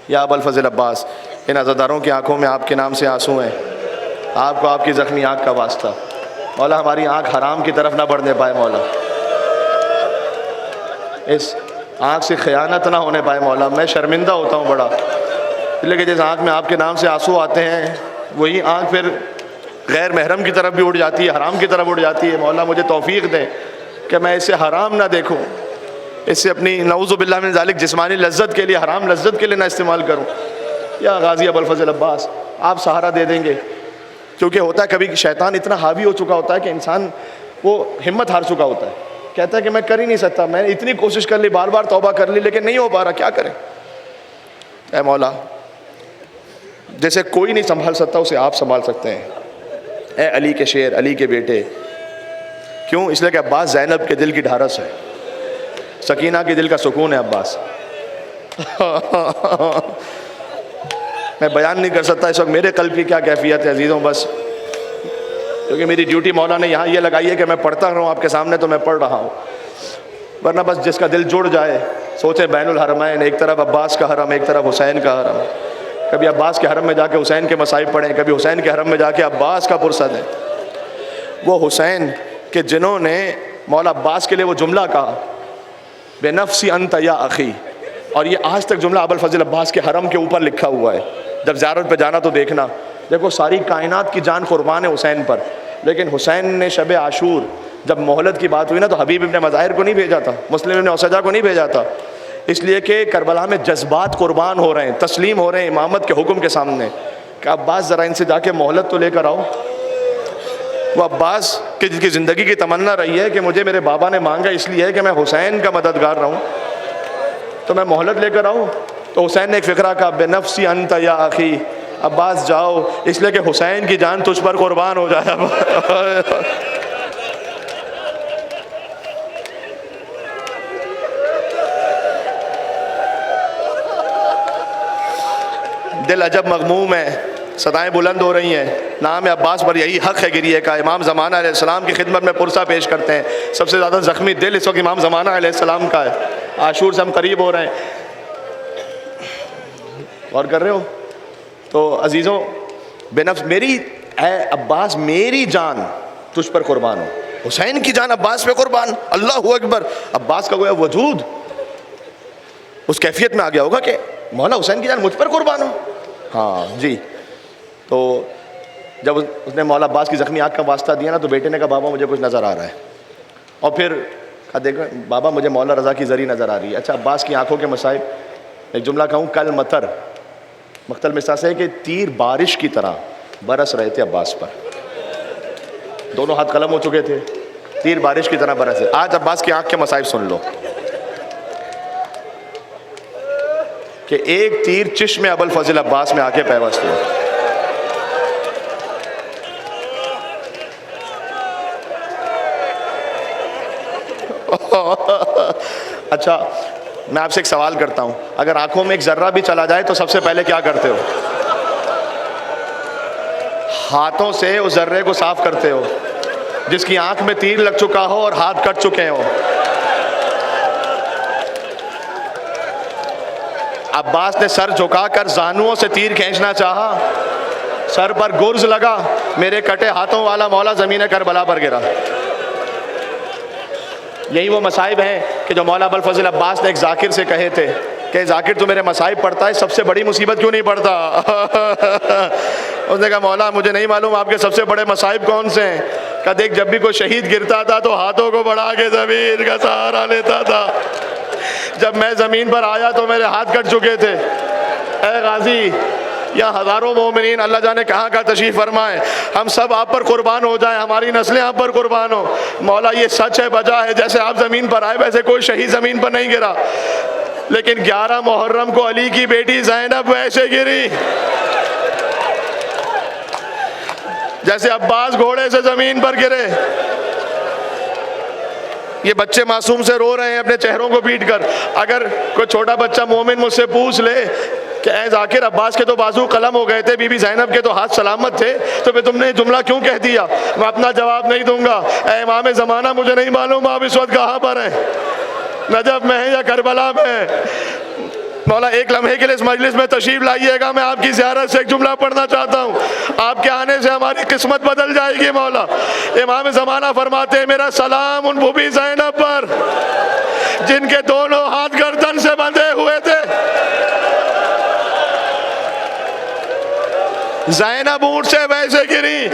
یا ابو الفضل عباس، ان عزاداروں کی آنکھوں میں آپ کے نام سے آنسو ہیں، آپ کو آپ کی زخمی آنکھ کا واسطہ، مولا ہماری آنکھ حرام کی طرف نہ بڑھنے پائے مولا۔ اس آنکھ سے خیانت نہ ہونے پائے مولا. میں شرمندہ ہوتا ہوں بڑا، لیکن جس آنکھ میں آپ کے نام سے آنسو آتے ہیں وہی آنکھ پھر غیر محرم کی طرف بھی اڑ جاتی ہے، حرام کی طرف اڑ جاتی ہے. مولا مجھے توفیق دے کہ میں اسے حرام نہ دیکھوں، اس سے اپنی نعوذ باللہ من ذالک جسمانی لذت کے لیے، حرام لذت کے لیے نہ استعمال کروں. یا غازی ابوالفضل عباس آپ سہارا دے دیں گے، کیونکہ ہوتا ہے کبھی شیطان اتنا حاوی ہو چکا ہوتا ہے کہ انسان وہ ہمت ہار چکا ہوتا ہے، کہتا ہے کہ میں کر ہی نہیں سکتا، میں نے اتنی کوشش کر لی، بار بار توبہ کر لی لیکن نہیں ہو پا رہا، کیا کریں. اے مولا جیسے کوئی نہیں سنبھال سکتا اسے آپ سنبھال سکتے ہیں. اے علی کے شیر، علی کے بیٹے. کیوں؟ اس لیے کہ عباس زینب کے دل کی ڈھارس ہے، سکینہ کے دل کا سکون ہے عباس. میں بیان نہیں کر سکتا اس وقت میرے قلب کی کیا کیفیت ہے عزیزوں، بس کیونکہ میری ڈیوٹی مولا نے یہاں یہ لگائی ہے کہ میں پڑھتا رہوں آپ کے سامنے، تو میں پڑھ رہا ہوں. ورنہ بس جس کا دل جڑ جائے، سوچیں بین الحرمین، ایک طرف عباس کا حرم، ایک طرف حسین کا حرم. کبھی عباس کے حرم میں جا کے حسین کے مصائب پڑھیں، کبھی حسین کے حرم میں جا کے عباس کا پرسد ہے. وہ حسین کہ جنہوں نے مولا عباس کے لیے وہ جملہ کہا بے نفسی انت یا اخی، اور یہ آج تک جملہ ابوالفضل عباس کے حرم کے اوپر لکھا ہوا ہے. جب زیارت پہ جانا تو دیکھنا، دیکھو ساری کائنات کی جان قربان ہے حسین پر، لیکن حسین نے شب عاشور جب مہلت کی بات ہوئی نا تو حبیب ابن مظاہر کو نہیں بھیجا تھا، مسلم ابن اوسجہ کو نہیں بھیجا تھا، اس لیے کہ کربلا میں جذبات قربان ہو رہے ہیں، تسلیم ہو رہے ہیں امامت کے حکم کے سامنے، کہ عباس ذرا ان سے جا کے مہلت تو لے کر آؤ. وہ عباس کہ جن کی زندگی کی تمنا رہی ہے کہ مجھے میرے بابا نے مانگا اس لیے ہے کہ میں حسین کا مددگار رہوں، تو میں مہلت لے کر آؤں. تو حسین نے ایک فقرہ کہا بے نفسی انت یا اخی، عباس جاؤ اس لیے کہ حسین کی جان تجھ پر قربان ہو جائے. دل عجب مغموم ہے، صدائیں بلند ہو رہی ہیں، نام عباس پر یہی حق ہے گریے کا. امام زمانہ علیہ السلام کی خدمت میں پرسہ پیش کرتے ہیں. سب سے زیادہ زخمی دل اس وقت امام زمانہ علیہ السلام کا ہے. عاشور سے ہم قریب ہو رہے ہیں، غور کر رہے ہو. تو عزیزوں بے نفس میری، اے عباس میری جان تجھ پر قربان ہو. حسین کی جان عباس پہ قربان، اللہ اکبر. عباس کا گویا وجود اس کیفیت میں آ گیا ہوگا کہ مولا حسین کی جان مجھ پر قربان ہو. ہاں جی. تو جب اس نے مولا عباس کی زخمی آنکھ کا واسطہ دیا نا تو بیٹے نے کہا بابا مجھے کچھ نظر آ رہا ہے، اور پھر کہا دیکھو بابا مجھے مولا رضا کی زری نظر آ رہی ہے. اچھا عباس کی آنکھوں کے مصائب، ایک جملہ کہوں کل مطر، مختل مثال سے ہے کہ تیر بارش کی طرح برس رہے تھے عباس پر، دونوں ہاتھ قلم ہو چکے تھے، تیر بارش کی طرح برس رہے. آج عباس کی آنکھ کے مصائب سن لو کہ ایک تیر چشم ابوالفضل عباس میں آ کے پیوست ہوا. اچھا میں آپ سے ایک سوال کرتا ہوں، اگر آنکھوں میں ایک ذرہ بھی چلا جائے تو سب سے پہلے کیا کرتے ہو؟ ہاتھوں سے اس ذرے کو صاف کرتے ہو. جس کی آنکھ میں تیر لگ چکا ہو اور ہاتھ کٹ چکے ہو. عباس نے سر جھکا کر زانوؤں سے تیر کھینچنا چاہا، سر پر گرز لگا، میرے کٹے ہاتھوں والا مولا زمین کربلا پر گرا. یہی وہ مصائب ہیں کہ جو مولا ابوالفضل عباس نے ایک ذاکر سے کہے تھے کہ ذاکر تو میرے مصائب پڑھتا ہے، سب سے بڑی مصیبت کیوں نہیں پڑھتا؟ اس نے کہا مولا مجھے نہیں معلوم آپ کے سب سے بڑے مصائب کون سے ہیں. کہا دیکھ جب بھی کوئی شہید گرتا تھا تو ہاتھوں کو بڑھا کے زمین کا سہارا لیتا تھا، جب میں زمین پر آیا تو میرے ہاتھ کٹ چکے تھے. اے غازی، یا ہزاروں مومنین اللہ جانے کہاں کا تشریف فرمائے، ہم سب آپ پر قربان ہو جائیں، ہماری نسلیں آپ پر قربان ہو. مولا یہ سچ ہے، بجا ہے، جیسے آپ زمین پر آئے ویسے کوئی شہید زمین پر نہیں گرا، لیکن 11 محرم کو علی کی بیٹی زینب ویسے گری جیسے عباس گھوڑے سے زمین پر گرے. یہ بچے معصوم سے رو رہے ہیں اپنے چہروں کو پیٹ کر. اگر کوئی چھوٹا بچہ مومن مجھ سے پوچھ لے کہ اے ذاکر عباس کے تو بازو قلم ہو گئے تھے، بی بی زینب کے تو ہاتھ سلامت تھے، تو پھر تم نے یہ جملہ کیوں کہہ دیا؟ میں اپنا جواب نہیں دوں گا. اے امام زمانہ مجھے نہیں معلوم آپ اس وقت کہاں پر ہیں، نجف میں ہیں یا کربلا میں. مولا ایک لمحے کے لیے اس مجلس میں تشریف لائیے گا، میں آپ کی زیارت سے ایک جملہ پڑھنا چاہتا ہوں، آپ کے آنے سے ہماری قسمت بدل جائے گی. مولا امام زمانہ فرماتے ہیں میرا سلام ان بھوبی زینب پر جن کے دونوں ہاتھ گردن سے بندھے ہوئے تھے. زینب اونٹ سے ویسے گری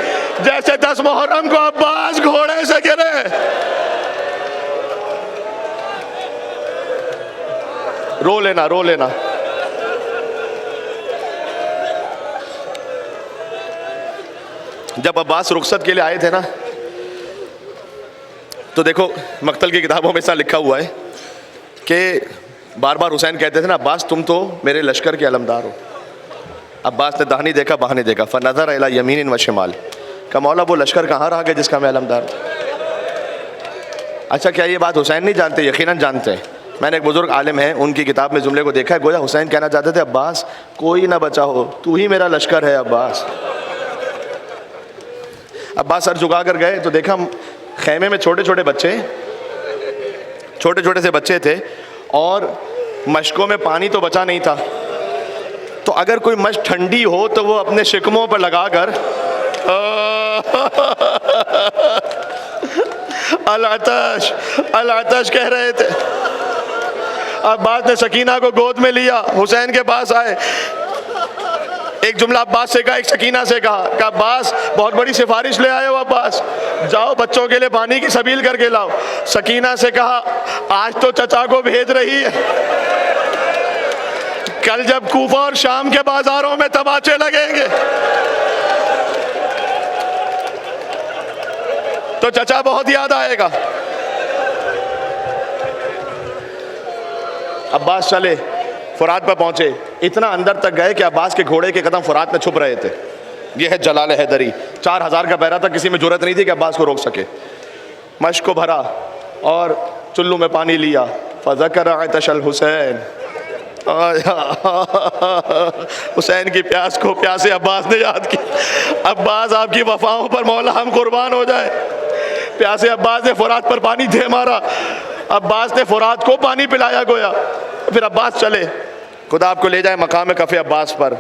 جیسے 10 محرم کو عباس گھوڑے سے گرے. رو لینا رو لینا. جب عباس رخصت کے لیے آئے تھے نا تو دیکھو مقتل کی کتابوں میں ایسا لکھا ہوا ہے کہ بار بار حسین کہتے تھے نا عباس تم تو میرے لشکر کے علمدار ہو. عباس نے داہنی دیکھا بہانے دیکھا فنظر الی یمین و شمال کہ مولا وہ لشکر کہاں رہا گیا جس کا میں علمدار ہوں. اچھا کیا یہ بات حسین نہیں جانتے؟ یقیناً جانتے ہیں. میں نے ایک بزرگ عالم ہیں ان کی کتاب میں جملے کو دیکھا ہے گویا حسین کہنا چاہتے تھے عباس کوئی نہ بچا ہو تو ہی میرا لشکر ہے عباس. عباس سر جھکا کر گئے تو دیکھا خیمے میں چھوٹے چھوٹے سے بچے تھے اور مشکوں میں پانی تو بچا نہیں تھا. تو اگر کوئی مشک ٹھنڈی ہو تو وہ اپنے شکموں پر لگا کر العطش العطش کہہ رہے تھے. عباس نے سکینہ کو گود میں لیا حسین کے پاس آئے. ایک جملہ عباس سے کہا ایک سکینہ سے کہا کہ عباس بہت بڑی سفارش لے آئے ہو عباس جاؤ بچوں کے لیے پانی کی سبیل کر کے لاؤ. سکینہ سے کہا آج تو چچا کو بھیج رہی ہے کل جب کوفہ اور شام کے بازاروں میں تماچے لگیں گے تو چچا بہت یاد آئے گا. عباس چلے فرات پر پہنچے. اتنا اندر تک گئے کہ عباس کے گھوڑے کے قدم فرات میں چھپ رہے تھے. یہ ہے جلال حیدری. 4000 کا پیرا تھا کسی میں جرأت نہیں تھی کہ عباس کو روک سکے. مشک کو بھرا اور چلو میں پانی لیا. فذکر عطش الحسین حسین کی پیاس کو پیاسے عباس نے یاد کی. عباس آپ کی وفاؤں پر مولا ہم قربان ہو جائے. پیاسے عباس نے فرات پر پانی دے مارا. عباس نے فرات کو پانی پلایا گویا. پھر عباس چلے. خدا آپ کو لے جائے مقام کف عباس پر.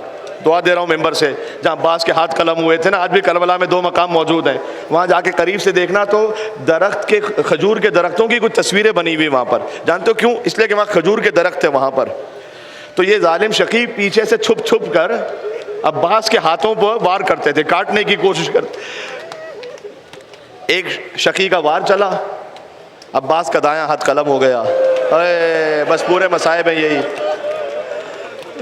دعا دے رہا ہوں ممبر سے جہاں عباس کے ہاتھ قلم ہوئے تھے نا. آج بھی کربلا میں 2 مقام موجود ہیں. وہاں جا کے قریب سے دیکھنا تو درخت کے کھجور کے درختوں کی کچھ تصویریں بنی ہوئی وہاں پر. جانتے ہو کیوں؟ اس لیے کہ وہاں کھجور کے درخت تھے وہاں پر. تو یہ ظالم شقی پیچھے سے چھپ چھپ کر عباس کے ہاتھوں پر وار کرتے تھے کاٹنے کی کوشش کرتے. ایک شقی کا وار چلا عباس کا دایاں ہاتھ قلم ہو گیا. بس پورے مصائب ہیں یہی.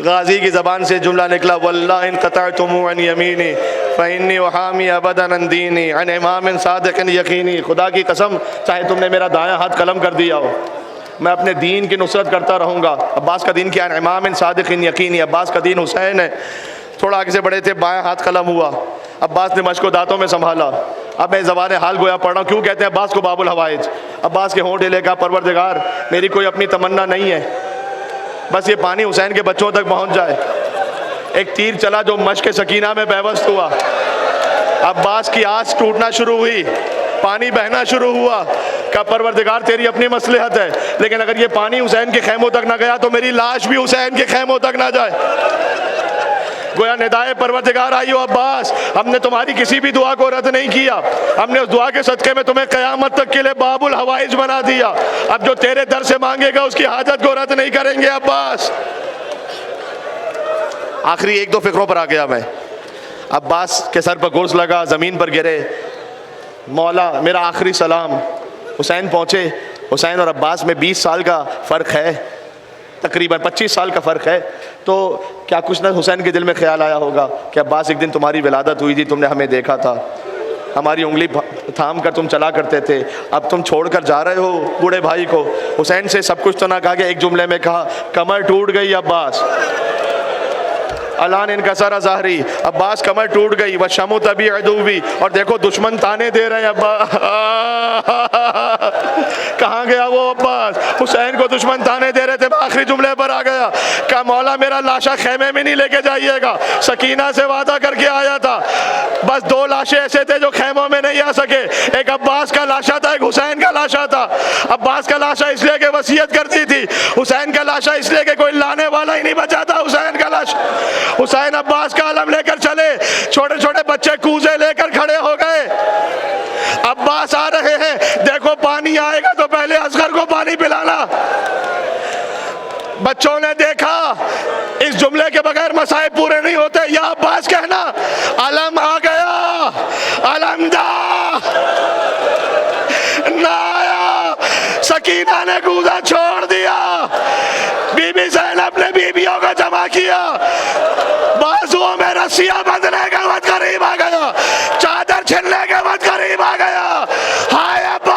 غازی کی زبان سے جملہ نکلا واللہ ان قطعتم عن یمینی فإنی وحامی ابدا عن دینی عن امام صادق یقینی. خدا کی قسم چاہے تم نے میرا دایاں ہاتھ قلم کر دیا ہو میں اپنے دین کی نصرت کرتا رہوں گا. عباس کا دین کیا ہے؟ امام صادق یقینی. عباس کا دین حسین ہے. تھوڑا آگے سے بڑے تھے بایاں ہاتھ قلم ہوا. عباس نے مشک کو دانتوں میں سنبھالا. اب میں زبان حال گویا پڑھ رہا ہوں. کیوں کہتے ہیں عباس کو باب الحوائج؟ عباس کے ہونٹ ہلے. کہا پروردگار میری کوئی اپنی تمنا نہیں ہے بس یہ پانی حسین کے بچوں تک پہنچ جائے. ایک تیر چلا جو مشک سکینہ میں پیوست ہوا. عباس کی آس ٹوٹنا شروع ہوئی. پانی بہنا شروع ہوا. کہ پروردگار تیری اپنی مصلحت ہے لیکن اگر یہ پانی حسین کے خیموں تک نہ گیا تو میری لاش بھی حسین کے خیموں تک نہ جائے. گویا ندائے پروردگار آئی ہو عباس ہم نے تمہاری کسی بھی دعا کو رد نہیں کیا. ہم نے اس دعا کے صدقے میں تمہیں قیامت تک کے لیے باب الحوائج بنا دیا. اب جو تیرے در سے مانگے گا اس کی حاجت کو رد نہیں کریں گے عباس. آخری 1-2 فقروں پر آ گیا میں. عباس کے سر پر گرز لگا زمین پر گرے. مولا میرا آخری سلام. حسین پہنچے. حسین اور عباس میں 20 سال کا فرق ہے تقریباً 25 سال کا فرق ہے. تو کیا کچھ نہ حسین کے دل میں خیال آیا ہوگا کہ عباس ایک دن تمہاری ولادت ہوئی تھی تم نے ہمیں دیکھا تھا ہماری انگلی تھام کر تم چلا کرتے تھے اب تم چھوڑ کر جا رہے ہو بوڑھے بھائی کو. حسین سے سب کچھ تو نہ کہا کہ ایک جملے میں کہا کمر ٹوٹ گئی عباس الان انکسر ظہری. عباس کمر ٹوٹ گئی وشمت ابی عدوی اور دیکھو دشمن تانے دے رہے ہیں. عباس کہاں گیا وہ عباس؟ حسین کو دشمن تانے دے رہے تھے. آخری جملے پر آ گیا کہ مولا میرا لاشا خیمے میں نہیں لے کے جائیے گا. سکینہ سے وعدہ کر کے آیا تھا. بس 2 لاشیں ایسے تھے جو خیموں میں نہیں آ سکے. ایک عباس کا لاشا تھا ایک حسین کا لاشا تھا. عباس کا لاشا اس لیے کہ وصیت کرتی تھی. حسین کا لاشا اس لیے کہ کوئی لانے والا ہی نہیں بچا تھا. حسین کا لاشا. حسین عباس کا علم لے کر چلے. چھوٹے چھوٹے بچے کوزے لے کر کھڑے ہو گئے. عباس آ رہے ہیں. دیکھو پانی آئے گا تو پہلے اصغر کو پانی پلانا۔ بچوں نے دیکھا اس جملے کے بغیر مسائل پورے نہیں ہوتے۔ یا عباس کہنا علم آ گیا، علم دا نہ آیا۔ سکینہ نے گوزا چھوڑ دیا، بی بی زینب نے بیویوں کو جمع کیا، بازوؤں میں رسیاں بندھنے کے وقت قریب آ گیا، چادر چھلنے کے وقت قریب آ گیا۔ ہائے عباس!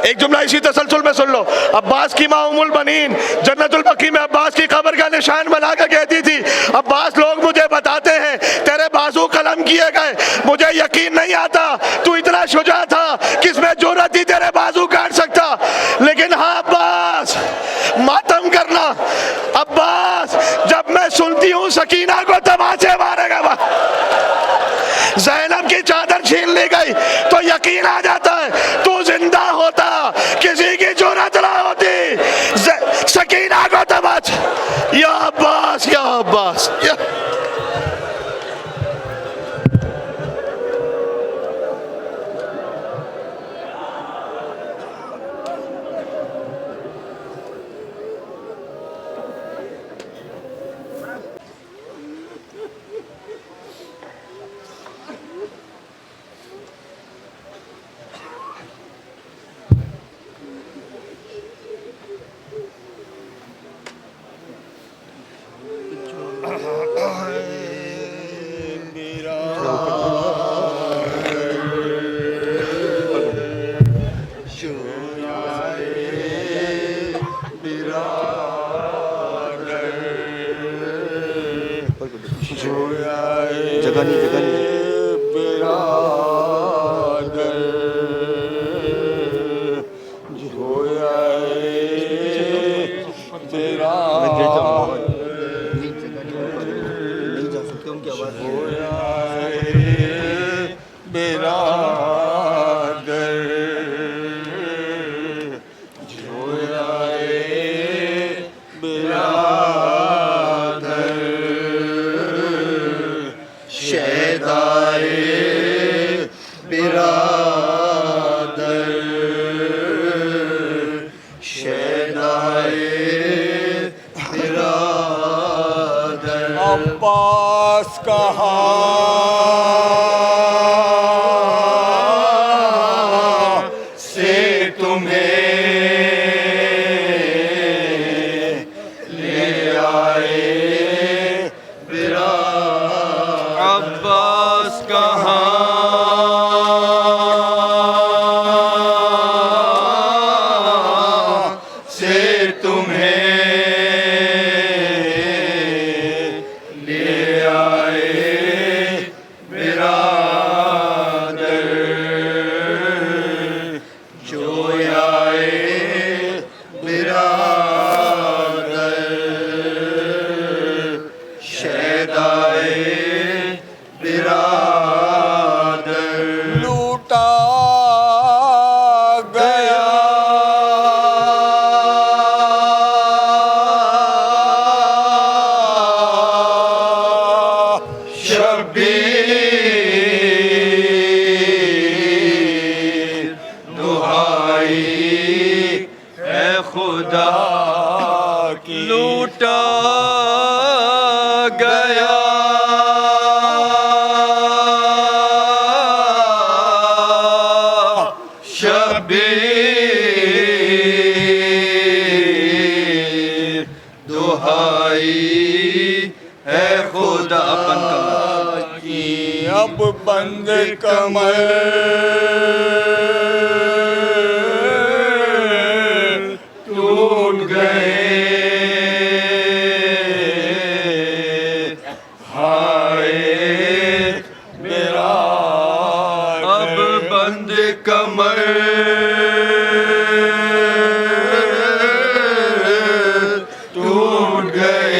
ایک جملہ اسی تسلسل میں سن لو۔ عباس کی ماں ام البنین جنت البقیع میں عباس کی قبر کا نشان بنا کر کہتی تھی، عباس لوگ مجھے بتاتے ہیں تیرے بازو قلم کیے گئے، مجھے یقین نہیں آتا تو اتنا شجاع تھا، کس میں جرأت تھی تیرے بازو کاٹ سکتا۔ لیکن ہاں عباس، ماتم کرنا عباس، جب میں سنتی ہوں سکینہ کو تماچے مارے گا، زینب کی چادر چھین لی گئی، تو یقین آ جاتا ہے تو زندہ ہوتا، کسی کی جرأت نہ ہوتی۔ سکینہ کو تماچے، یا عباس یا عباس یا عباس کہاں سے تمہیں لے آئے برادر، عباس کہاں سے تمہیں اب بند کمر ٹوٹ گئے، ہائے میرا اب بند کمر ٹوٹ گئے،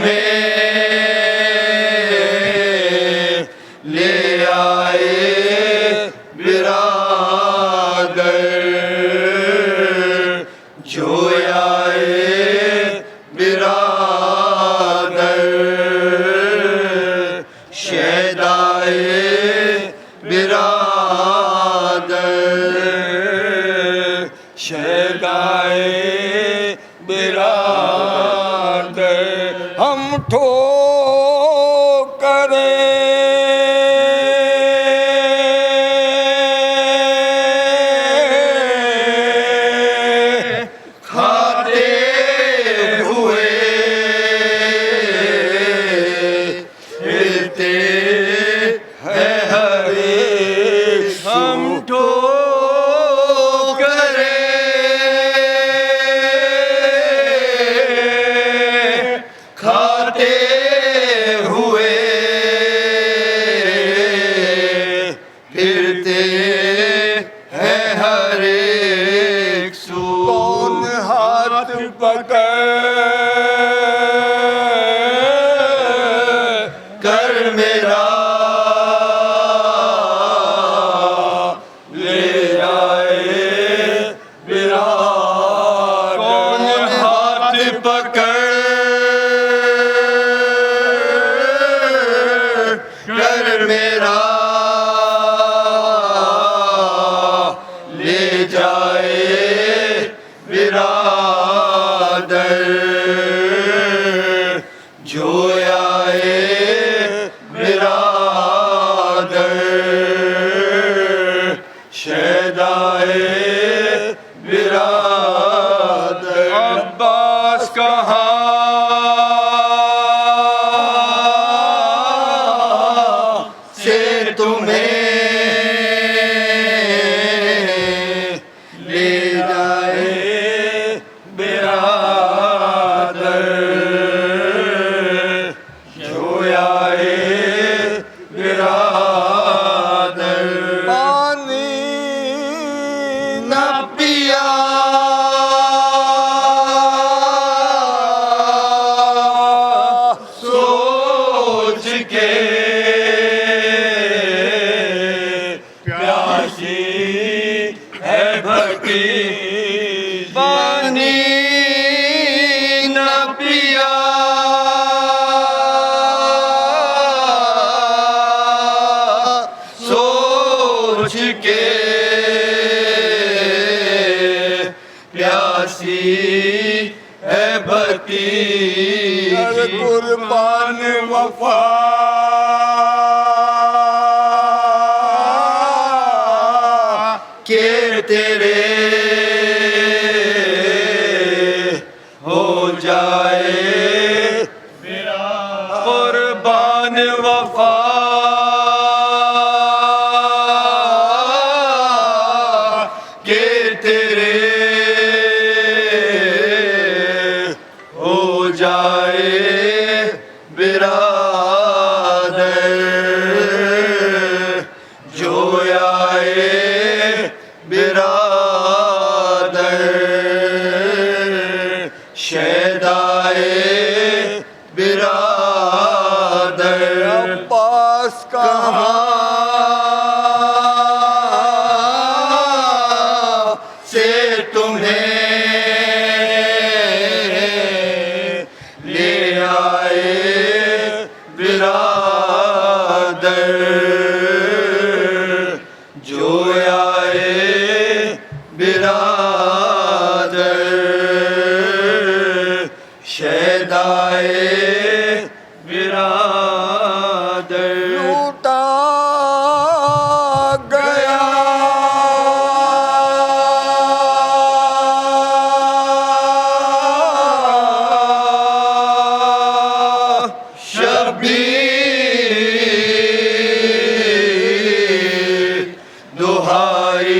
تمہیں لے آئے برادر جو آئے برادر شہدائے برادر شہدائے برادر ہم کھاتے ہوئے پھرتے ہیں ہر ایک ہم کھاتے ہوئے پھرتے ہیں ہر ایک سو کون ہاتھ پکڑ کر میرا لے آئے برادر کون ہاتھ پکڑ کر میرا لے جائے برادر جو آئے برادر شہدائے برادر عباس کہاں سے تمہیں لے جائے برادر جو آئے برادر پانی نہ پیا سوچ کے پیاسی ہے بھٹی پانی نہ پیا سوچ کے پیاسی ہے بھٹی قربان وفا کہ تیرے ہو جائے قربان وفا کہ تیرے ہو جائے برادر جو آئے برادر شہدائے برادر عباس کہاں سے تمہیں لے آئے برادر جو آئے برادر شہدائے برادر لوٹا گیا شبیر دہائی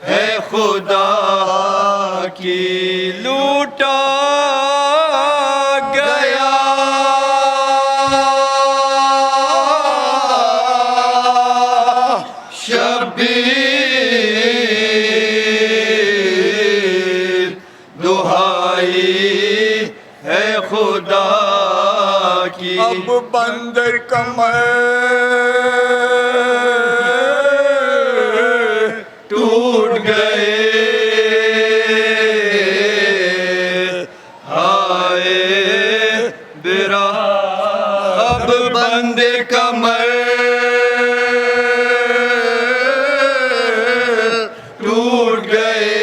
ہے خدا کی لوٹا گیا کی اب بندر کمر ٹوٹ گئے ہائے برا اب بندے کمر ٹوٹ گئے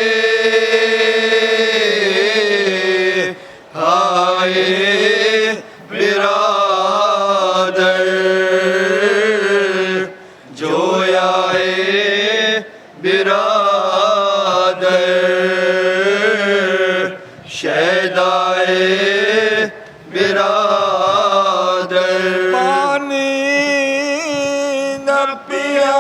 ہائے برادر جو آئے برادر شیدائے برادر پانی نہ پیا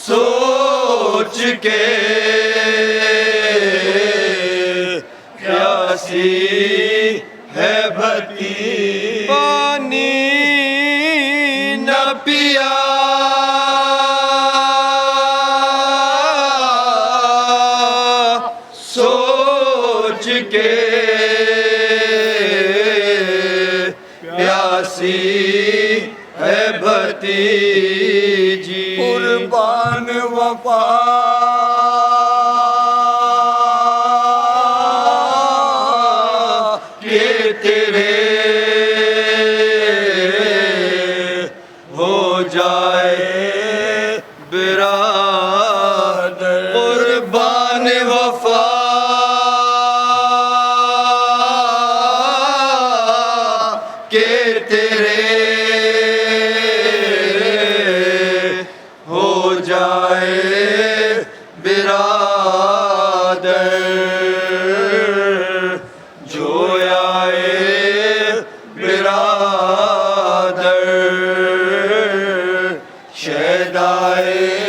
سوچ کے پیاسی ہے بھتی پانی نہ پیا سوچ کے پیاسی ہے بھتیجی قربان وفا کہ تیرے ہو جائے برادر قربان وفا کہ تیرے ہو جائے برادر جو آئے برادر شیدائے